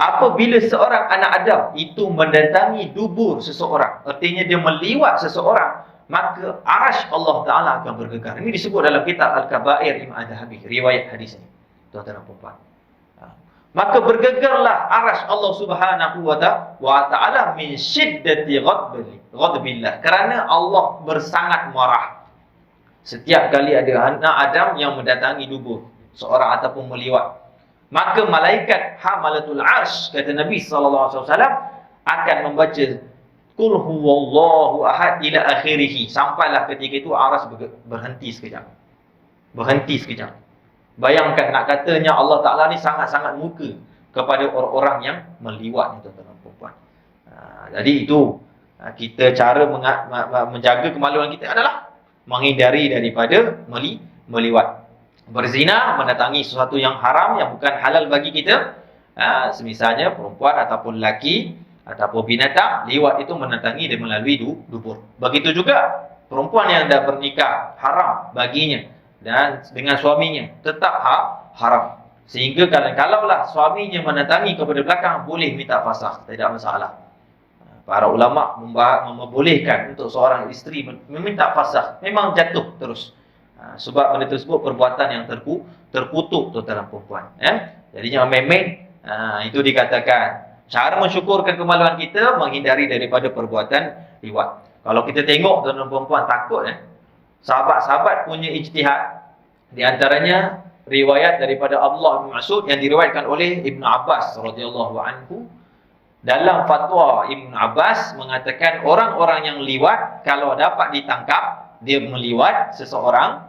apabila seorang anak Adam itu mendatangi dubur seseorang, artinya dia meliwat seseorang, maka arash Allah Ta'ala akan bergegar. Ini disebut dalam kitab Al-Kabair Imam Adhabi, riwayat hadis ini, tuan-tuan dan puan-puan. Maka bergegarlah arash Allah Subhanahu wa Ta'ala min syiddati ghadbillah, kerana Allah bersangat marah setiap kali ada anak Adam yang mendatangi dubur seorang ataupun meliwat. Maka malaikat hamalatul arsh, kata Nabi SAW, akan membaca Qul huwallahu ahad ila akhirih, sampailah ketika itu aras berhenti sekejap. Bayangkan, nak katanya Allah Ta'ala ni sangat-sangat murka kepada orang-orang yang meliwat ni, tuan-tuan dan puan-puan. Jadi itu, kita cara menjaga kemaluan kita adalah menghindari daripada meliwat. Berzina, mendatangi sesuatu yang haram, yang bukan halal bagi kita. Semisalnya perempuan ataupun lelaki ataupun binatang, liwat itu mendatangi dan melalui dubur. Begitu juga perempuan yang dah bernikah, haram baginya dan dengan suaminya tetap haram. Sehingga kalaulah suaminya mendatangi kepada belakang, boleh minta fasakh, tidak masalah. Para ulama membolehkan untuk seorang isteri meminta fasakh, memang jatuh terus. Sebab benda tersebut perbuatan yang terkutuk, tuan-tuan dan puan-puan. Jadi jangan main-main. Itu dikatakan cara mensyukurkan kemaluan kita, menghindari daripada perbuatan liwat. Kalau kita tengok, tuan-tuan dan puan-puan, takut sahabat-sahabat punya ijtihad. Di antaranya riwayat daripada Abdullah bin Mas'ud yang diriwayatkan oleh Ibn Abbas radhiyallahu anhu. Dalam fatwa Ibn Abbas mengatakan orang-orang yang liwat, kalau dapat ditangkap dia meliwat seseorang,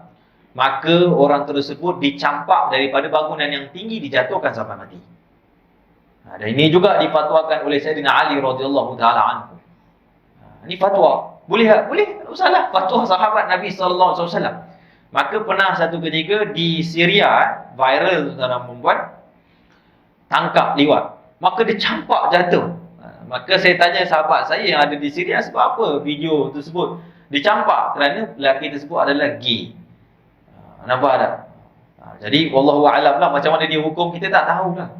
maka orang tersebut dicampak daripada bangunan yang tinggi, dijatuhkan sampai mati. Dan ini juga difatwakan oleh Sayyidina Ali radhiyallahu taala anhu. Ini fatwa. Boleh, tak salah. Fatwa sahabat Nabi sallallahu alaihi wasallam. Maka pernah satu ketika di Syria, viral, tuan-tuan dan puan-puan, tangkap liwat. Maka dia campak jatuh. Maka saya tanya sahabat saya yang ada di Syria, sebab apa video tersebut dicampak? Kerana lelaki tersebut adalah gay. Nampak tak? Jadi wallahu a'lam lah macam mana dia hukum, kita tak tahu lah.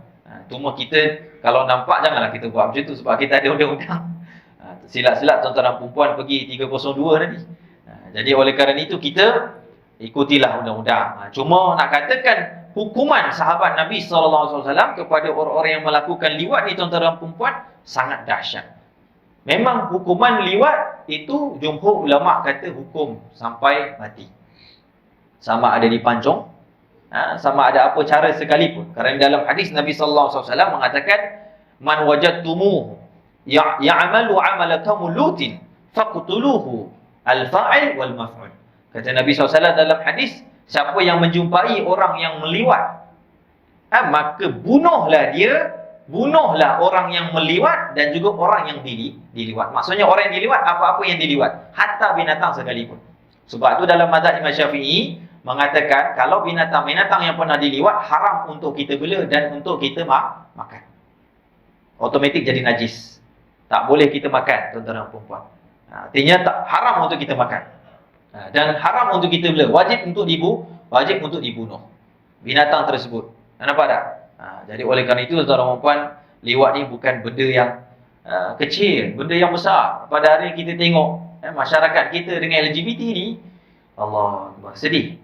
Cuma kita kalau nampak janganlah kita buat macam tu, sebab kita ada undang-undang. Silat-silat tuan-tuan dan puan-puan pergi 302 nanti. Jadi oleh kerana itu kita ikutilah undang-undang. Cuma nak katakan hukuman sahabat Nabi SAW kepada orang-orang yang melakukan liwat ni, tuan-tuan dan puan-puan, sangat dahsyat. Memang hukuman liwat itu jumhur ulama kata hukum sampai mati. sama ada dipancung, sama ada apa cara sekalipun. Kerana dalam hadis Nabi sallallahu alaihi wasallam mengatakan, man wajadtumuhu ya'malu 'amala qaumul lutin faqtuluhu al-fa'il wal maf'ul. Kata Nabi SAW dalam hadis, siapa yang menjumpai orang yang meliwat, maka bunuhlah dia, bunuhlah orang yang meliwat dan juga orang yang diliwat. Maksudnya orang yang diliwat, apa-apa yang diliwat, hatta binatang sekalipun. Sebab tu dalam mazhab Imam Syafi'i mengatakan, kalau binatang-binatang yang pernah diliwat haram untuk kita bela dan untuk kita makan. Automatik jadi najis. Tak boleh kita makan, tuan-tuan dan puan-puan. Artinya tak haram untuk kita makan. Dan haram untuk kita bela, wajib untuk dibunuh binatang tersebut. Nampak tak? Jadi oleh kerana itu, tuan-tuan dan puan, liwat ni bukan benda yang kecil, benda yang besar. Pada hari kita tengok masyarakat kita dengan LGBT ni, Allah, sedih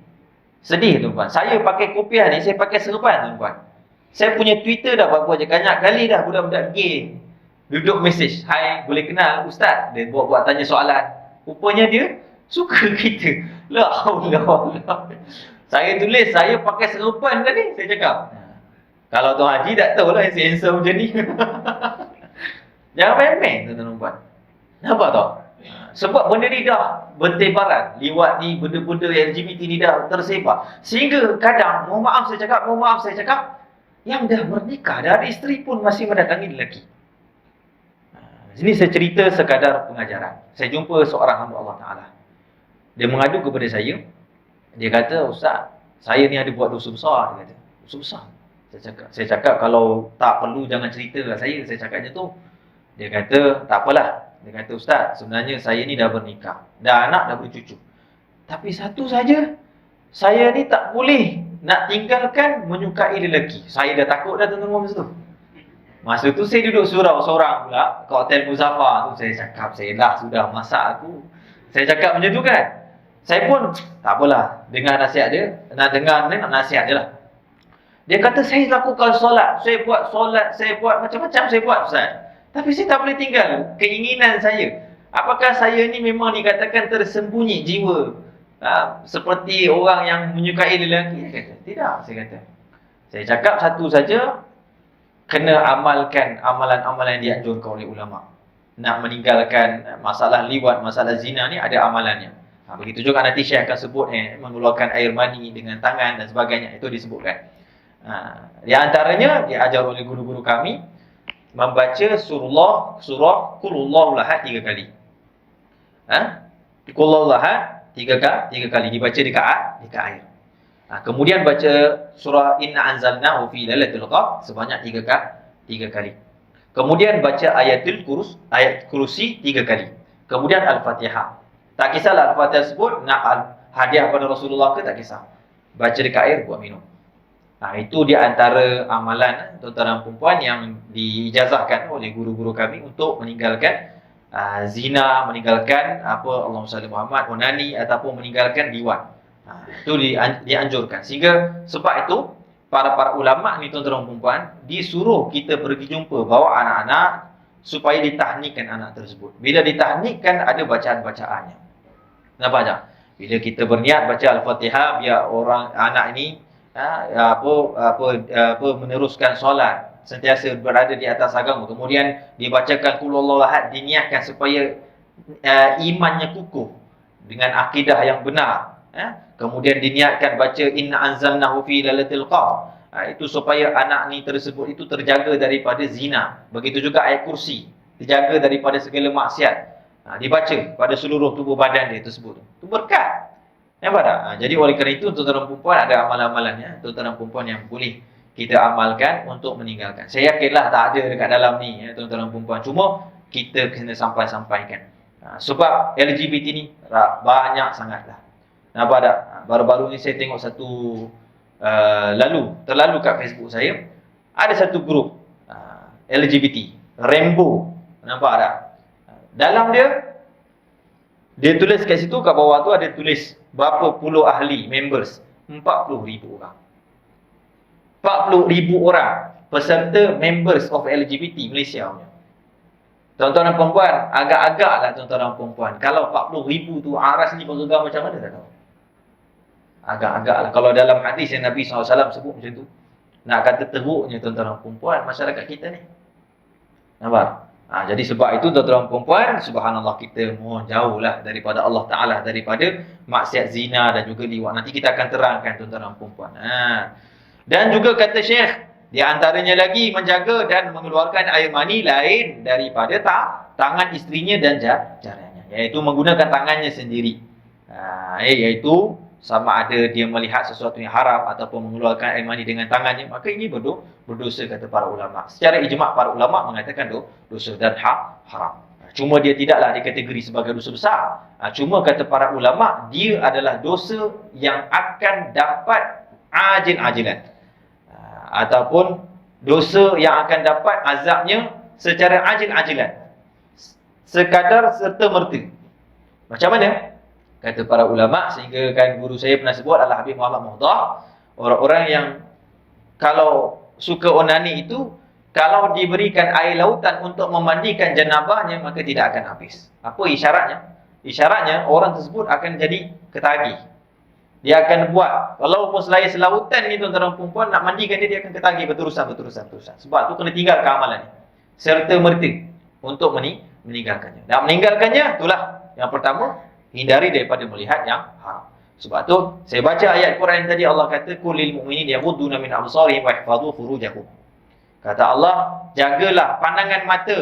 tuan-tuan. Saya pakai kopiah ni, saya pakai serban tuan-tuan. Saya punya Twitter dah berapa je, banyak kali dah budak-budak gay duduk mesej, "Hai, boleh kenal Ustaz?" Dia buat tanya soalan. Rupanya dia suka kita. La haula. Saya tulis, saya pakai serban tadi, saya cakap. Kalau Tuan Haji tak tahu lah handsome macam ni. Jangan main-main, tuan-tuan dan puan. Nampak tak? Sebab benda ni dah bertebaran. Liwat ni, benda-benda LGBT ni dah tersebar. Sehingga kadang, mohon maaf saya cakap, yang dah menikah, dah ada isteri pun masih mendatangi lelaki. Sini saya cerita sekadar pengajaran. Saya jumpa seorang hamba Allah Ta'ala. Dia mengadu kepada saya. Dia kata, "Ustaz, saya ni ada buat dosa besar." Dia kata, "Dosa besar?" Saya cakap, "Kalau tak perlu jangan cerita lah saya." Saya cakap macam tu. Dia kata, "Tak apalah." Dia kata, "Ustaz, sebenarnya saya ni dah bernikah, dah anak, dah bercucu. Tapi satu saja, saya ni tak boleh nak tinggalkan menyukai lelaki." Saya dah takut dah tuan-tuan masa tu. Masa tu saya duduk surau seorang pula ke Hotel Muzaffar tu. Saya cakap, sudah masak aku. Saya cakap macam tu kan. Saya pun tak apalah, dengar nasihat dia, nak dengar nasihat dia lah. Dia kata, "Saya lakukan solat, saya buat solat, saya buat macam-macam saya buat Ustaz. Tapi saya tak boleh tinggal keinginan saya. Apakah saya ni memang dikatakan tersembunyi jiwa seperti orang yang menyukai lelaki?" Dia kata, "Tidak," saya kata. Saya cakap satu saja, kena amalkan amalan-amalan yang dianjurkan oleh ulama. Nak meninggalkan masalah liwat, masalah zina ni ada amalannya. Begitu juga nanti Syekh akan sebut mengeluarkan air mani dengan tangan dan sebagainya. Itu disebutkan. Di antaranya diajar oleh guru-guru kami membaca surah Qul Huwallahu Ahad 3 kali. Qul Huwallahu Ahad 3 kali dibaca dekat air. Kemudian baca surah Inna Anzalnahu fi Lailatul Qadr sebanyak 3 kali. Kemudian baca ayat kursi 3 kali. Kemudian Al-Fatihah. Tak kisahlah Al-Fatihah sebut nak hadiah pada Rasulullah ke, tak kisah. Baca dekat air, buat minum. Itu di antara amalan tuan-tuan dan puan yang diijazahkan oleh guru-guru kami untuk meninggalkan zina, meninggalkan Allahumma salli Muhammad, onani ataupun meninggalkan liwat. Itu dianjurkan. Sehingga sebab itu para ulama ni tuan-tuan dan puan disuruh kita pergi jumpa, bawa anak-anak supaya ditahnikkan anak tersebut. Bila ditahnikkan ada bacaan-bacaannya. Nampak tak? Bila kita berniat baca Al-Fatihah, biar anak ini meneruskan solat, sentiasa berada di atas agama. Kemudian dibacakan Qul Huwallahu Ahad, diniatkan supaya imannya kukuh dengan akidah yang benar. Kemudian diniatkan baca Inna Anzalnahu fi Lailatul Qadr. Itu supaya anak ni tersebut itu terjaga daripada zina. Begitu juga ayat kursi, terjaga daripada segala maksiat. Dibaca pada seluruh tubuh badan dia tersebut. Itu berkat. Nampak tak? Jadi oleh kerana itu tuan-tuan dan puan ada amalan-amalannya, tuan-tuan dan puan yang boleh kita amalkan untuk meninggalkan. Saya yakinlah tak ada dekat dalam ni tuan-tuan dan puan. Cuma kita kena sampaikan. Sebab LGBT ni banyak sangatlah. Nampak tak? Baru-baru ni saya tengok satu terlalu kat Facebook saya, ada satu grup LGBT Rainbow. Nampak tak? Dalam dia tulis kat situ, kat bawah tu ada tulis berapa puluh ahli members, 40,000 orang. 40,000 orang peserta members of LGBT Malaysia punya. Tuan-tuan dan puan-puan, agak-agaklah tuan-tuan dan puan-puan, kalau 40,000 tu aras ni bergegar macam mana tak tahu. Agak-agak lah. Kalau dalam hadis yang Nabi SAW sebut macam tu, nak kata teruknya tuan-tuan dan perempuan masyarakat kita ni. Nampak? Jadi sebab itu tuan-tuan dan perempuan, subhanallah, kita mohon jauhlah daripada Allah Ta'ala, daripada maksiat zina dan juga liwat. Nanti kita akan terangkan tuan-tuan dan perempuan. Dan juga kata Syekh, di antaranya lagi menjaga dan mengeluarkan air mani lain daripada tangan isterinya dan jaranya, iaitu menggunakan tangannya sendiri. Iaitu sama ada dia melihat sesuatu yang haram ataupun mengeluarkan air mani dengan tangannya, maka ini berdosa kata para ulama. Secara ijma' para ulama mengatakan dosa dan haram. Cuma dia tidaklah dikategori sebagai dosa besar. Cuma kata para ulama, dia adalah dosa yang akan dapat ajil-ajilan, ataupun dosa yang akan dapat azabnya secara ajil-ajilan, sekadar serta-merta. Macam mana? Kata para ulama, sehingga kan guru saya pernah sebut, Al-Habib Muhammad Muhtar, orang-orang yang kalau suka onani itu, kalau diberikan air lautan untuk memandikan janabahnya, maka tidak akan habis. Apa isyaratnya? Isyaratnya orang tersebut akan jadi ketagih. Dia akan buat, walaupun selautan ni tuan-tuan dan perempuan, nak mandikan dia akan ketagih berterusan. Sebab tu kena tinggalkan amalan ni, serta merta untuk meninggalkannya. Dan meninggalkannya, itulah yang pertama, hindari daripada melihat yang haram. Sebab tu saya baca ayat Quran yang tadi, Allah kata kulil mu'minin yaghudduna min absarihim wa yahfazu furujahum. Kata Allah, jagalah pandangan mata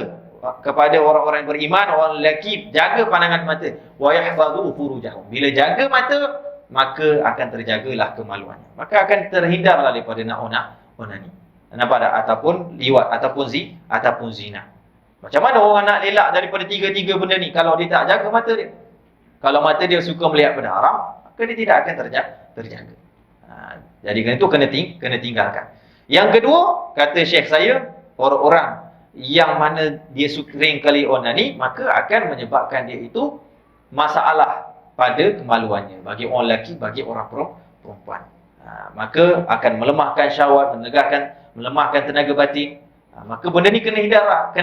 kepada orang-orang yang beriman, orang lelaki, jaga pandangan mata, wa yahfazu furujahum. Bila jaga mata, maka akan terjagalah kemaluannya, maka akan terhindarlah daripada nak onani, nampak tak? Ataupun liwat, ataupun zina. Macam mana orang nak elak daripada tiga-tiga benda ni kalau dia tak jaga mata dia? Kalau mata dia suka melihat benda haram, maka dia tidak akan terjaga. Jadi kerana itu kena tinggalkan. Yang kedua, kata Syekh saya, orang-orang yang mana dia sering kali onani, maka akan menyebabkan dia itu masalah pada kemaluannya, bagi orang lelaki, bagi orang perempuan. Maka akan melemahkan syahwat, melemahkan tenaga batin. Maka benda ni kena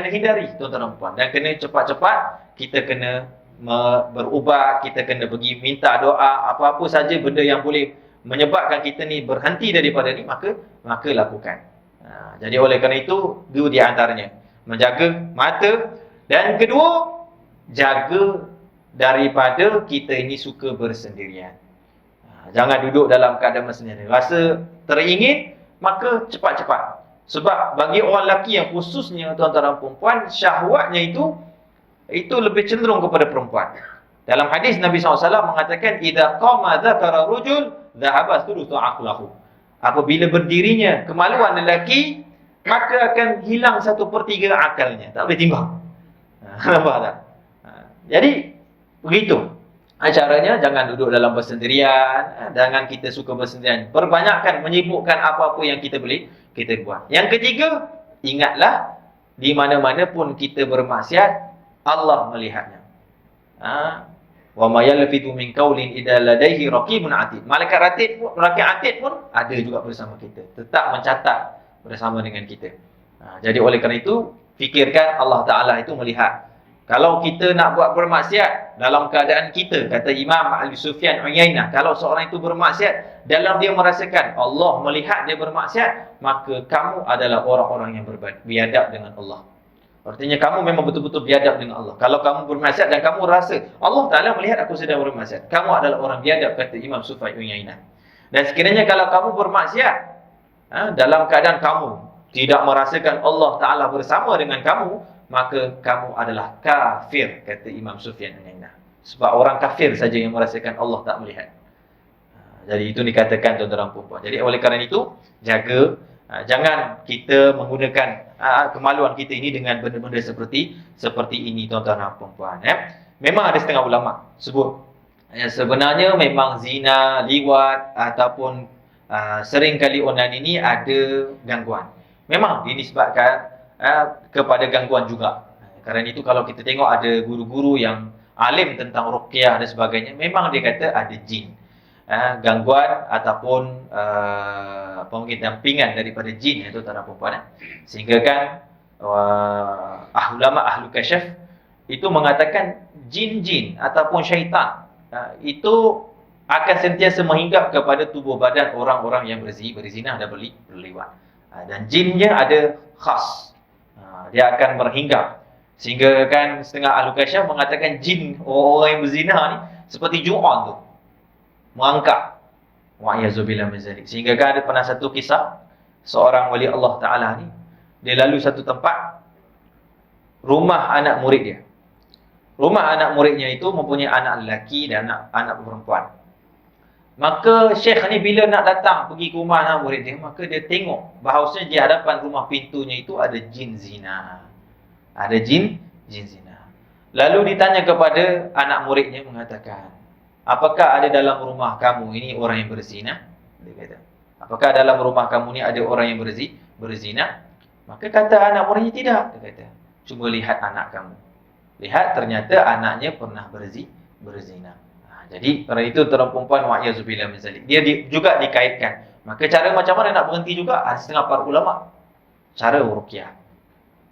hindari tuan-tuan dan puan, dan kena cepat-cepat kita kena berubat, kita kena pergi minta doa, apa-apa saja benda yang boleh menyebabkan kita ni berhenti daripada ni, maka lakukan. Jadi oleh kerana itu, dua di antaranya menjaga mata, dan kedua, jaga daripada kita ini suka bersendirian. Jangan duduk dalam keadaan bersendirian. Rasa teringin, maka cepat-cepat. Sebab bagi orang lelaki yang khususnya tuan-tuan dan perempuan, syahwatnya itu lebih cenderung kepada perempuan. Dalam hadis Nabi SAW mengatakan, idza qama dzakara rajul dhahaba thuluthu aqlahu. Apabila berdirinya kemaluan lelaki, maka akan hilang 1/3 akalnya. Tak boleh timbang. Nampak tak? Jadi begitu caranya. Jangan duduk dalam bersendirian, jangan kita suka bersendirian. Perbanyakkan menyibukkan apa-apa yang kita boleh kita buat. Yang ketiga, ingatlah di mana-mana pun kita bermaksiat, Allah melihatnya. Wa ma yalfidu min qaulin idza ladaihi raqibun atid. Malaikat atid pun ada juga bersama kita, tetap mencatat bersama dengan kita. Jadi oleh kerana itu, fikirkan Allah Taala itu melihat. Kalau kita nak buat bermaksiat dalam keadaan kita, kata Imam Al-Sufyan Uyainah, kalau seorang itu bermaksiat dalam dia merasakan Allah melihat dia bermaksiat, maka kamu adalah orang-orang yang biadab dengan Allah. Artinya kamu memang betul-betul biadab dengan Allah. Kalau kamu bermaksiat dan kamu rasa Allah Ta'ala melihat aku sedang bermaksiat, kamu adalah orang biadab, kata Imam Sufyan Uyainah. Dan sekiranya kalau kamu bermaksiat dalam keadaan kamu tidak merasakan Allah Ta'ala bersama dengan kamu, maka kamu adalah kafir, kata Imam Sufyan Uyainah. Sebab orang kafir saja yang merasakan Allah tak melihat. Jadi itu dikatakan tuan-tuan dan puan-puan. Jadi oleh kerana itu, jaga, jangan kita menggunakan kemaluan kita ini dengan benda-benda seperti ini tuan-tuan dan puan-puan. Memang ada setengah ulama sebut sebenarnya memang zina, liwat ataupun seringkali onani ini ada gangguan. Memang dinisbatkan kepada gangguan juga. Kerana itu kalau kita tengok ada guru-guru yang alim tentang ruqyah dan sebagainya, memang dia kata ada jin, gangguan ataupun mungkin dampingan daripada jin itu tuan-tuan dan puan-puan. Sehingga kan ulama ahlu kasyaf itu mengatakan jin-jin ataupun syaitan itu akan sentiasa menghinggap kepada tubuh badan orang-orang yang berzina dan berliwat. Dan jinnya ada khas. Dia akan berhinggap. Sehingga kan setengah ahli kasyaf mengatakan jin orang yang berzina ni seperti Ju'an tu. Mengangkat. Wa'iyyazubillah min zalik. Sehingga kan ada pernah satu kisah seorang wali Allah Ta'ala ni, dia lalu satu tempat, rumah anak murid dia. Rumah anak muridnya itu mempunyai anak lelaki dan anak perempuan. Maka Syekh ni bila nak datang pergi ke rumah anak murid dia, maka dia tengok bahawasanya di hadapan rumah pintunya itu ada jin zina. Ada jin zina. Lalu ditanya kepada anak muridnya, mengatakan, apakah ada dalam rumah kamu ini orang yang berzina? Dia kata, apakah dalam rumah kamu ni ada orang yang berzina? Maka kata anak muridnya, tidak. Dia kata, cuma lihat anak kamu. Lihat, ternyata anaknya pernah berzina. Jadi, kerana itu terang perempuan wa'iyyazubillah min zalik. Dia juga dikaitkan. Maka cara macam mana nak berhenti juga? Ada setengah para ulama. Cara ruqyah.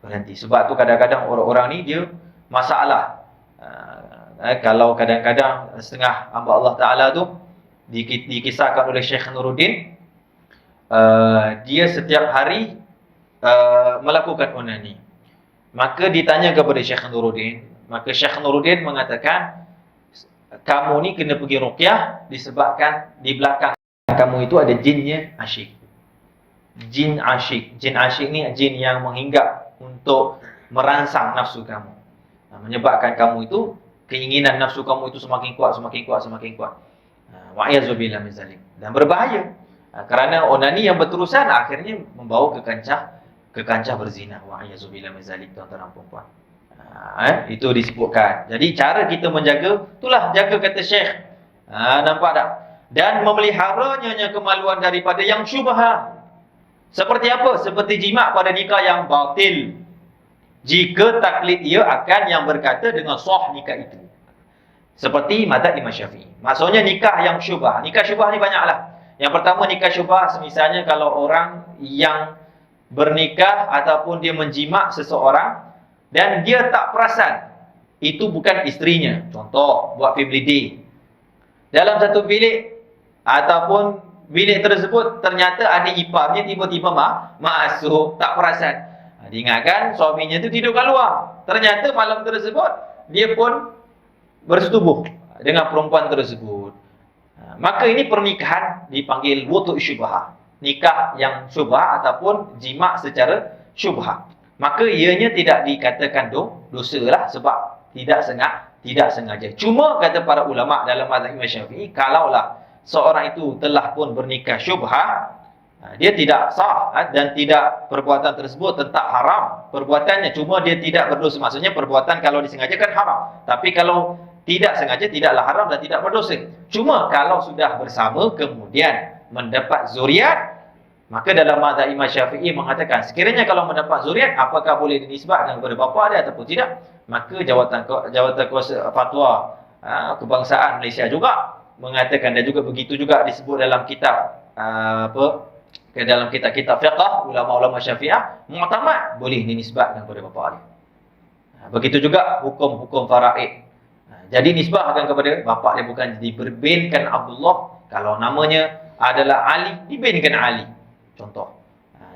Berhenti. Sebab tu kadang-kadang orang-orang ni dia masalah. Kalau kadang-kadang setengah hamba Allah Ta'ala tu dikisahkan oleh Syekh Nuruddin, dia setiap hari melakukan onani. Maka ditanya kepada Syekh Nuruddin. Maka Syekh Nuruddin mengatakan, kamu ni kena pergi ruqyah disebabkan di belakang kamu itu ada jinnya asyik. Jin asyik. Jin asyik ni jin yang menghinggap untuk merangsang nafsu kamu. Menyebabkan kamu itu, keinginan nafsu kamu itu semakin kuat. Wa'iyyazubillah min zalik. Dan berbahaya. Kerana onani yang berterusan akhirnya membawa ke kancah berzina. Wa'iyyazubillah min zalik, tuan-tuan dan puan-puan. Itu disebutkan. Jadi cara kita menjaga, itulah jaga kata Syekh. Nampak tak? Dan memeliharanya kemaluan daripada yang syubhat. Seperti apa? Seperti jima' pada nikah yang batil. Jika taklid ia akan yang berkata dengan sah nikah itu. Seperti mazhab Imam Syafi'i. Maksudnya nikah yang syubhat. Nikah syubhat ni banyaklah. Yang pertama nikah syubhat, semisalnya kalau orang yang bernikah ataupun dia menjima' seseorang dan dia tak perasan itu bukan isterinya. Contoh, buat family day. Dalam satu bilik ataupun bilik tersebut ternyata adik iparnya tiba-tiba masuk, tak perasan. Diingatkan suaminya tu tidur kat luar. Ternyata malam tersebut dia pun bersetubuh dengan perempuan tersebut. Maka ini pernikahan dipanggil wutu' syubhah. Nikah yang syubhah ataupun jima' secara syubhah. Maka ianya tidak dikatakan dosa lah sebab tidak sengaja. Cuma kata para ulama dalam mazhab Imam Syafi'i, kalaulah seorang itu telah pun bernikah syubhah, dia tidak sah dan tidak, perbuatan tersebut tetap haram perbuatannya, cuma dia tidak berdosa. Maksudnya perbuatan kalau disengaja kan haram, tapi kalau tidak sengaja tidaklah haram dan tidak berdosa. Cuma kalau sudah bersama kemudian mendapat zuriat, maka dalam mazhab Imam Syafi'i mengatakan, sekiranya kalau mendapat zuriat, apakah boleh dinisbahkan kepada bapa dia ataupun tidak? Maka jawatan kuasa fatwa kebangsaan Malaysia juga mengatakan, dan juga begitu juga disebut dalam kitab dalam kitab-kitab fiqh, ulama-ulama Syafi'ah mu'tamad, boleh dinisbahkan kepada bapa dia. Begitu juga hukum-hukum faraid. Jadi nisbahkan kepada bapa dia, bukan dibinkan Abdullah. Kalau namanya adalah Ali, dibinkan Ali. Contoh.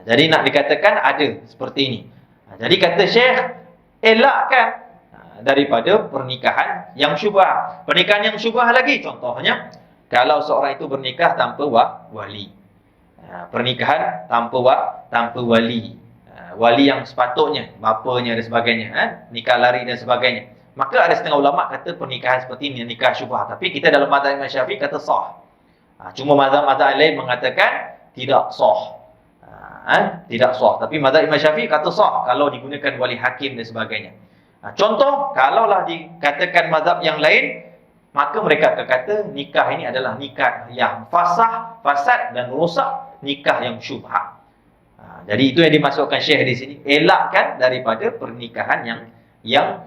Jadi nak dikatakan ada seperti ini. Jadi kata Syekh, elakkan daripada pernikahan yang syubhah. Pernikahan yang syubhah lagi, contohnya kalau seorang itu bernikah tanpa wali. Pernikahan tanpa wali. Wali yang sepatutnya, bapanya dan sebagainya, nikah lari dan sebagainya. Maka ada setengah ulama kata pernikahan seperti ini nikah syubhah. Tapi kita dalam mazhab Imam Syafi'i kata sah. Cuma mazhab-mazhab lain mengatakan tidak sah. Tidak sah. Tapi mazhab Imam Syafi'i kata sah kalau digunakan wali hakim dan sebagainya. Contoh, kalaulah dikatakan mazhab yang lain, maka mereka akan kata nikah ini adalah nikah yang fasad dan rosak, nikah yang syubhat. Jadi itu yang dimasukkan Syekh di sini, elakkan daripada pernikahan yang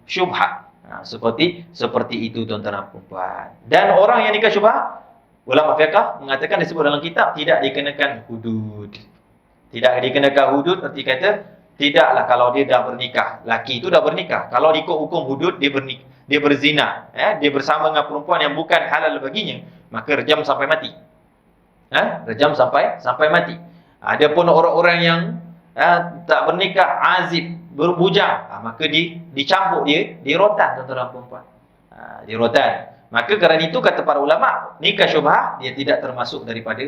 syubhat. Seperti itu tuan-tuan dan puan-puan. Dan orang yang nikah syubhat, ulama fiqh mengatakan, disebut dalam kitab, tidak dikenakan hudud. Tidak dikenakan hudud, erti kata tidaklah kalau dia dah bernikah. Laki itu dah bernikah. Kalau ikut hukum hudud, dia berzina, dia bersama dengan perempuan yang bukan halal baginya, maka rejam sampai mati. Rejam sampai mati. Adapun orang-orang yang tak bernikah, azib, berbujang, maka dicambuk dia, rotan tuan-tuan perempuan. Dia rotan. Maka kerana itu kata para ulama, nikah syubhah dia tidak termasuk daripada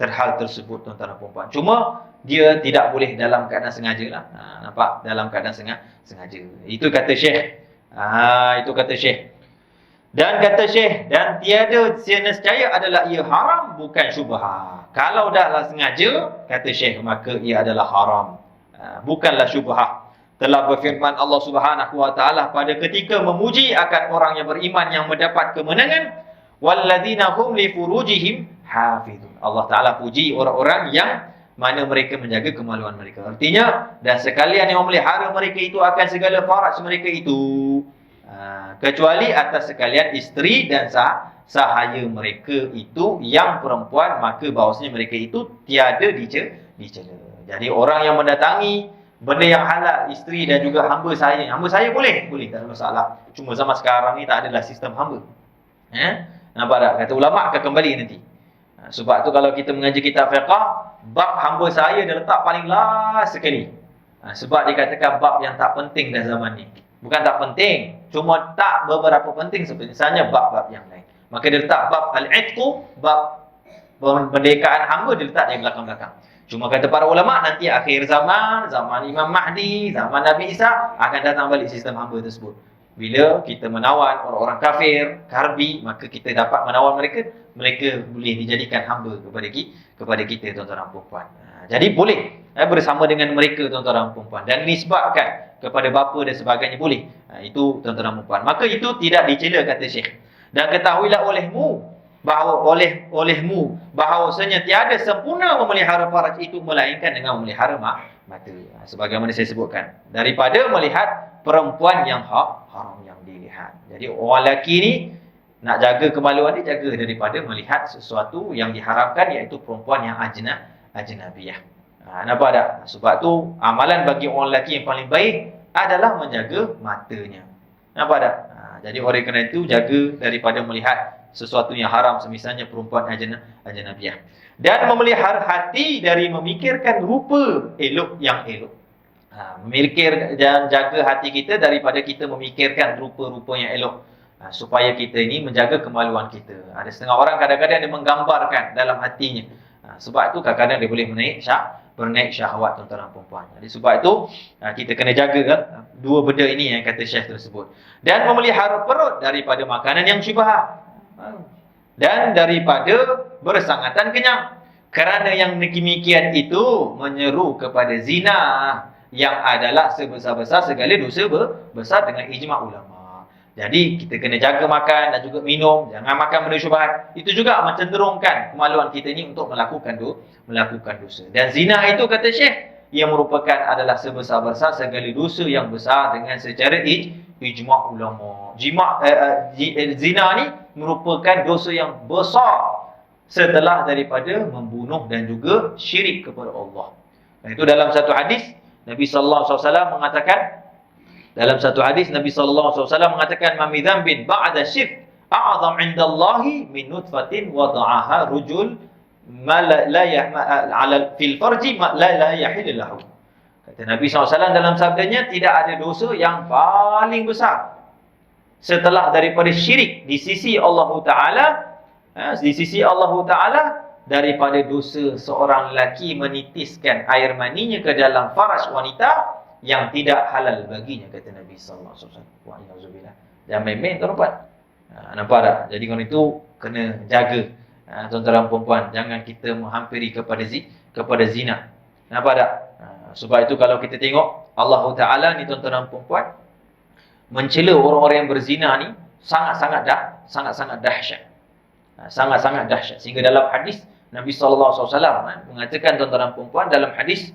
hal tersebut tuan-tuan perempuan. Cuma dia tidak boleh dalam keadaan sengaja lah. Nampak? Dalam keadaan sengaja. Itu kata Syekh. Itu kata Syekh. Dan kata Syekh, dan tiada nescaya adalah ia haram, bukan syubhah. Kalau dahlah sengaja, kata Syekh, maka ia adalah haram. Bukanlah syubhah. Telah berfirman Allah Subhanahu wa taala pada ketika memuji akan orang yang beriman yang mendapat kemenangan, walladzina hum li furujihim hafizun. Allah Taala puji orang-orang yang mana mereka menjaga kemaluan mereka. Artinya, dan sekalian yang memelihara mereka itu akan segala faraj mereka itu, kecuali atas sekalian isteri dan sahaya mereka itu yang perempuan, maka bahawasanya mereka itu tiada dicela. Jadi orang yang mendatangi benda yang halal, isteri dan juga hamba saya boleh, tak ada masalah. Cuma zaman sekarang ni tak adalah sistem hamba. Nampak tak? Kata ulama akan kembali nanti. Sebab tu kalau kita mengaji kitab fiqh, bab hamba saya dia letak paling last sekali. Sebab dikatakan bab yang tak penting dah zaman ni. Bukan tak penting, cuma tak beberapa penting seperti misalnya bab-bab yang lain. Maka dia letak bab al-'itqu, bab kemerdekaan hamba dia letak di belakang-belakang. Cuma kata para ulama nanti akhir zaman, zaman Imam Mahdi, zaman Nabi Isa akan datang balik sistem hamba tersebut. Bila kita menawan orang-orang kafir, karbi, maka kita dapat menawan mereka boleh dijadikan hamba kepada kita tuan-tuan dan puan-puan. Jadi boleh bersama dengan mereka tuan-tuan dan puan-puan, dan disebabkan kepada bapa dan sebagainya boleh. Itu tuan-tuan dan puan-puan. Maka itu tidak dicela kata Syekh. Dan ketahuilah olehmu bahawasanya tiada sempurna memelihara faraj itu melainkan dengan memelihara mata. Sebagaimana saya sebutkan, daripada melihat perempuan yang haram yang dilihat. Jadi orang lelaki ni nak jaga kemaluan dia, jaga daripada melihat sesuatu yang diharamkan, iaitu perempuan yang ajnabiyah. Nampak tak? Sebab tu amalan bagi orang lelaki yang paling baik adalah menjaga matanya. Nampak tak? Jadi oleh kerana itu jaga daripada melihat sesuatu yang haram, semisalnya perempuan ajnabiyah. Dan memelihara hati dari memikirkan rupa elok yang elok. Memikir dan jaga hati kita daripada kita memikirkan rupa-rupa yang elok. Supaya kita ini menjaga kemaluan kita. Ada setengah orang kadang-kadang dia menggambarkan dalam hatinya. Sebab itu kadang-kadang dia boleh bernaik syahwat tuan-tuan dan puan-puan. Jadi sebab itu kita kena jaga dua benda ini yang kata Syekh tersebut. Dan memelihara perut daripada makanan yang syubhat. Dan daripada bersangatan kenyang. Kerana yang demikian itu menyeru kepada zina, yang adalah sebesar-besar segala dosa besar dengan ijma' ulama. Jadi kita kena jaga makan dan juga minum, jangan makan benda syubhat. Itu juga mencenderungkan kemaluan kita ni untuk melakukan dosa. Dan zina itu kata Syekh, ia merupakan adalah sebesar-besar segala dosa yang besar dengan secara ijma' ulama. Zina ni merupakan dosa yang besar setelah daripada membunuh dan juga syirik kepada Allah. Dan itu dalam satu hadis Nabi sallallahu alaihi wasallam mengatakan, ma min dzambin ba'da syirk a'zam 'indallahi min nutfatin wada'aha rujul ma la ya'mal fil farji ma la yahil lahu. Kata Nabi SAW dalam sabdanya, tidak ada dosa yang paling besar setelah daripada syirik di sisi Allah Ta'ala, daripada dosa seorang lelaki menitiskan air maninya ke dalam faraj wanita yang tidak halal baginya, kata Nabi sallallahu alaihi wasallam. Wa'alaikumsalam. Jangan main-main tuan-tuan. Nampak tak? Jadi kalau itu kena jaga tuan-tuan dan puan-puan, jangan kita menghampiri kepada zina. Nampak tak? Sebab itu kalau kita tengok Allah Ta'ala ni tuan-tuan dan puan-puan mencela orang-orang yang berzina ni sangat-sangat dahsyat. Sangat-sangat dahsyat. Sehingga dalam hadis Nabi SAW mengatakan tuan-tuan dan puan-puan, dalam hadis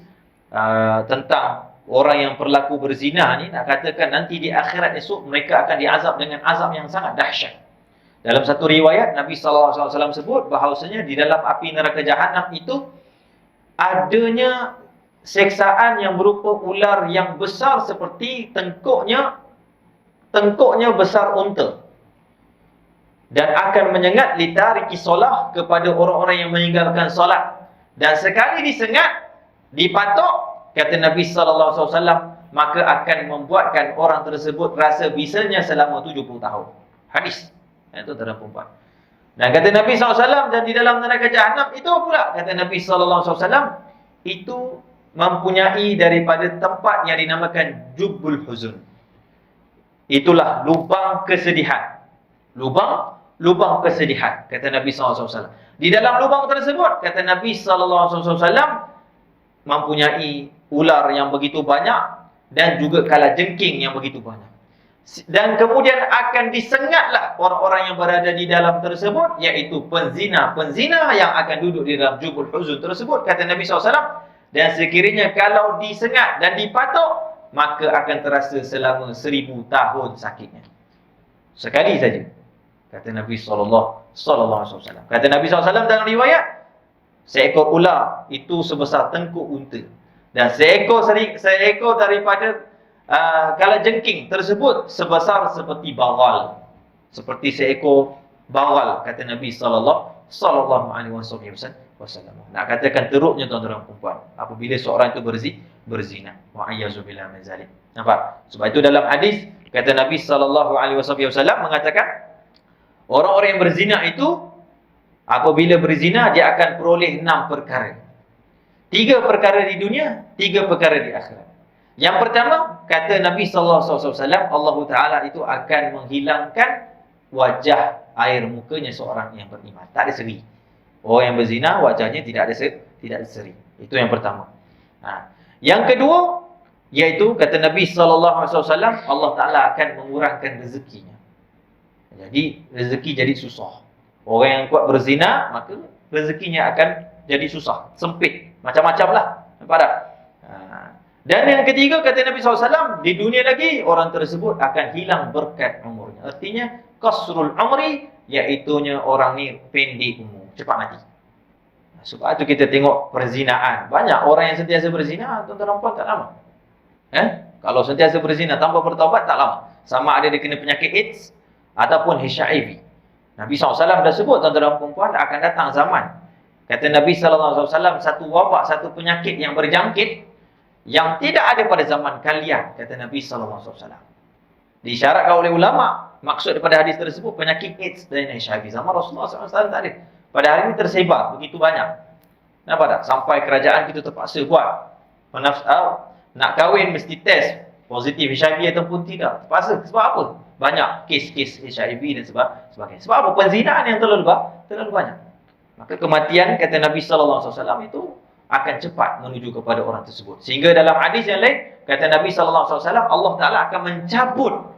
tentang orang yang berlaku berzina ni, nak katakan nanti di akhirat esok mereka akan diazab dengan azab yang sangat dahsyat. Dalam satu riwayat Nabi SAW sebut bahawasanya di dalam api neraka Jahannam itu adanya seksaan yang berupa ular yang besar seperti tengkuknya besar unta, dan akan menyengat litariki solah kepada orang-orang yang meninggalkan solat. Dan sekali disengat, dipatok, kata Nabi sallallahu alaihi wasallam, maka akan membuatkan orang tersebut rasa bisanya selama 70 tahun. Hadis. Itu dalam perempuan. Dan kata Nabi SAW, dan di dalam neraka Jahannam itu pula, kata Nabi SAW, itu mempunyai daripada tempat yang dinamakan Jubbul Huzun. Itulah lubang kesedihan. Lubang kesedihan, kata Nabi SAW. Di dalam lubang tersebut, kata Nabi SAW, mempunyai ular yang begitu banyak dan juga kalajengking yang begitu banyak. Dan kemudian akan disengatlah orang-orang yang berada di dalam tersebut, iaitu penzina yang akan duduk di dalam Jubbul Huzun tersebut, kata Nabi SAW. Dan sekiranya kalau disengat dan dipatok, maka akan terasa selama 1000 tahun sakitnya. Sekali saja, kata Nabi SAW. Kata Nabi SAW dalam riwayat, seekor ular itu sebesar tengkuk unta, dan seekor daripada kalajengking tersebut sebesar seperti bawal, seperti seekor bawal, kata Nabi sallallahu alaihi wasallam. Nak katakan teruknya tuan-tuan dan puan apabila seorang itu berzina. Wa a'yazubillah min zalik. Nampak? Sebab itu dalam hadis kata Nabi sallallahu alaihi wasallam mengatakan, orang-orang yang berzina itu apabila berzina dia akan peroleh 6 perkara. 3 perkara di dunia, 3 perkara di akhirat. Yang pertama, kata Nabi sallallahu alaihi wasallam, Allah Taala itu akan menghilangkan wajah air mukanya seorang yang beriman. Tak ada seri. Orang yang berzina wajahnya tidak ada seri. Itu yang pertama. Yang kedua, iaitu kata Nabi sallallahu alaihi wasallam, Allah Taala akan mengurangkan rezekinya. Jadi rezeki jadi susah. Orang yang kuat berzina, maka rezekinya akan jadi susah, sempit, macam-macam lah. Nampak tak? Dan yang ketiga, kata Nabi SAW, di dunia lagi orang tersebut akan hilang berkat umurnya. Artinya qasrul umri, iaitunya orang ni pendek umur, cepat mati. Sebab itu kita tengok perzinaan. Banyak orang yang sentiasa berzina, tuan-tuan dan puan, tak lama. Kalau sentiasa berzina tanpa bertaubat, tak lama. Sama ada dia kena penyakit AIDS ataupun HIV. Nabi SAW dah sebut, tuan-tuan dan puan, akan datang zaman. Kata Nabi SAW, satu wabak, satu penyakit yang berjangkit yang tidak ada pada zaman kalian, kata Nabi SAW. Diisyaratkan oleh ulama, maksud daripada hadis tersebut penyakit AIDS dan HIV. Zaman Rasulullah SAW tak ada. Pada hari ini tersebar begitu banyak. Nampak tak? Sampai kerajaan kita terpaksa buat nak kahwin mesti test positif HIV ataupun tidak. Terpaksa. Sebab apa? Banyak kes-kes HIV dan sebagainya. Sebab apa? Penzinaan yang terlalu banyak. Maka kematian, kata Nabi SAW, itu akan cepat menuju kepada orang tersebut. Sehingga dalam hadis yang lain, kata Nabi SAW, Allah Ta'ala akan mencabut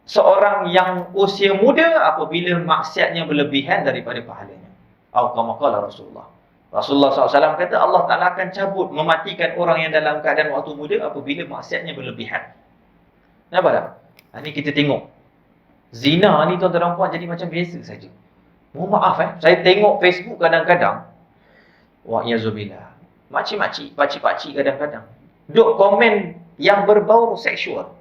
seorang yang usia muda apabila maksiatnya berlebihan daripada pahalanya. Atau kama qala Rasulullah. Rasulullah SAW kata Allah Ta'ala akan cabut, mematikan orang yang dalam keadaan waktu muda apabila maksiatnya berlebihan. Nampak tak? Ini kita tengok. Zina ni tuan-tuan dan puan jadi macam biasa saja. Mohon maaf saya tengok Facebook kadang-kadang, wa'yazubillah, makcik-makcik, pakcik-pakcik kadang-kadang duk komen yang berbau seksual.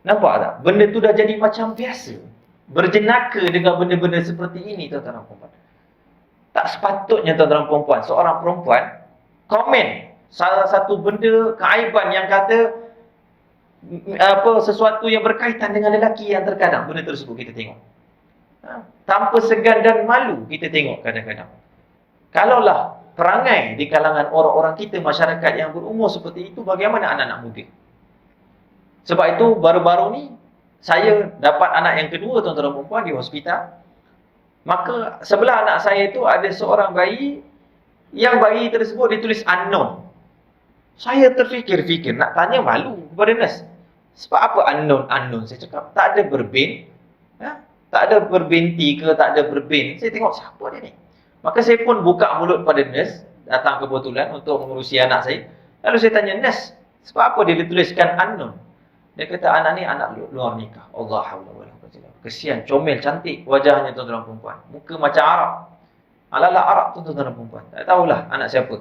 Nampak tak? Benda tu dah jadi macam biasa. Berjenaka dengan benda-benda seperti ini, tuan-tuan dan puan. Tak sepatutnya, tuan-tuan dan puan, seorang perempuan komen salah satu benda keaiban yang kata sesuatu yang berkaitan dengan lelaki yang terkadang. Benda tersebut kita tengok. Tanpa segan dan malu kita tengok kadang-kadang. Kalaulah perangai di kalangan orang-orang kita, masyarakat yang berumur seperti itu, bagaimana anak-anak muda? Sebab itu baru-baru ni saya dapat anak yang kedua, tuan-tuan dan puan, di hospital. Maka sebelah anak saya itu ada seorang bayi, yang bayi tersebut ditulis unknown. Saya terfikir-fikir nak tanya, malu kepada nurse. Sebab apa unknown? Saya cakap tak ada berbin, tak ada berbinti ke, tak ada berbin. Saya tengok siapa dia ni. Maka saya pun buka mulut pada nurse, datang kebetulan untuk mengurusi anak saya. Lalu saya tanya, nurse, sebab apa dia dituliskan unknown? Dia kata, anak ni anak luar nikah. Allah hawla wa la quwwata illa billah. Kesian, comel, cantik wajahnya, tuan-tuan dan puan. Muka macam Arab. Ala-ala Arab, tuan-tuan dan puan. Tak tahulah anak siapa.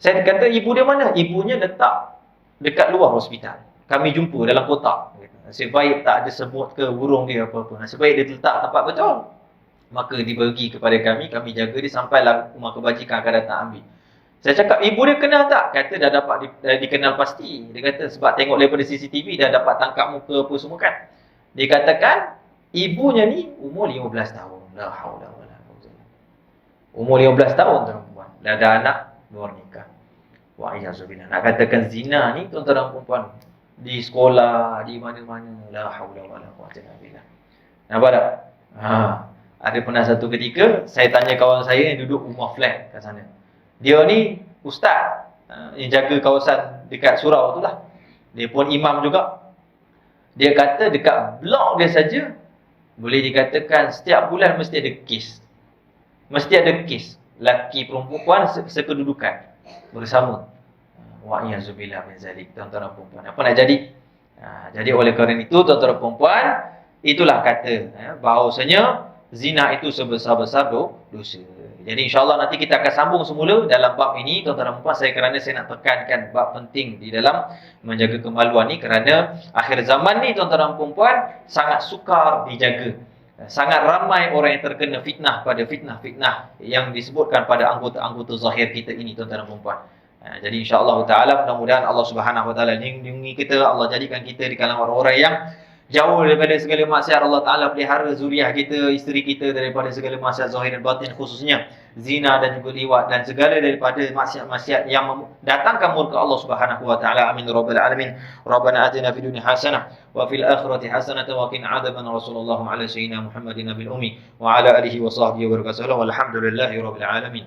Saya kata, ibu dia mana? Ibunya letak dekat luar hospital. Kami jumpa dalam kotak. Nasib baik tak ada semut ke burung dia apa-apa. Nasib baik dia letak tempat betul. Maka dibagi kepada kami jaga dia sampailah rumah kebajikan akan datang ambil. Saya cakap, ibu dia kenal tak? Kata dah dapat dikenal pasti. Dia kata sebab tengok daripada CCTV dah dapat tangkap muka apa semua kan. Dia katakan, ibunya ni umur 15 tahun. La haula wala quwwata. Umur 15 tahun tuan-tuan. Dah ada anak, luar nikah. Wa'iyyazubillah. Nak katakan zina ni tuan-tuan dan puan-puan, di sekolah, di mana-mana, la haula wala quwwata illa billah. Nampak tak? Ada pernah satu ketika saya tanya kawan saya yang duduk rumah flat kat sana. Dia ni ustaz yang jaga kawasan dekat surau tu lah. Dia pun imam juga. Dia kata dekat blok dia saja boleh dikatakan setiap bulan mesti ada kes. Mesti ada kes laki perempuan sekedudukan bersama. Wa'iyyazubillah min zalik, tuan-tuan dan puan-puan. Apa nak jadi? Jadi oleh kerana itu, tuan-tuan dan puan-puan, itulah kata bahawasanya zina itu sebesar-besar dosa. Jadi insyaAllah nanti kita akan sambung semula dalam bab ini, tuan-tuan dan puan-puan. Saya nak tekankan bab penting di dalam menjaga kemaluan ni, kerana akhir zaman ni, tuan-tuan dan puan-puan, sangat sukar dijaga. Sangat ramai orang yang terkena fitnah pada fitnah-fitnah yang disebutkan pada anggota-anggota zahir kita ini, tuan-tuan dan puan-puan. Jadi insya-Allah taala, mudah-mudahan Allah Subhanahu wa taala lindungi kita, Allah jadikan kita di kalangan orang-orang yang jauh daripada segala maksiat. Allah taala pelihara zuriat kita, isteri kita daripada segala maksiat zahir dan batin, khususnya zina dan juga liwat dan segala daripada maksiat-maksiat yang mendatangkan murka Allah Subhanahu wa taala. Amin rabbal alamin. Rabbana atina fid dunya hasanah wa fil akhirati hasanah wa qina adzaban. Rasulullah ala sayyidina Muhammadin nabil ummi wa ala alihi wa sahbihi wa barakatuh. Walhamdulillahi rabbil alamin.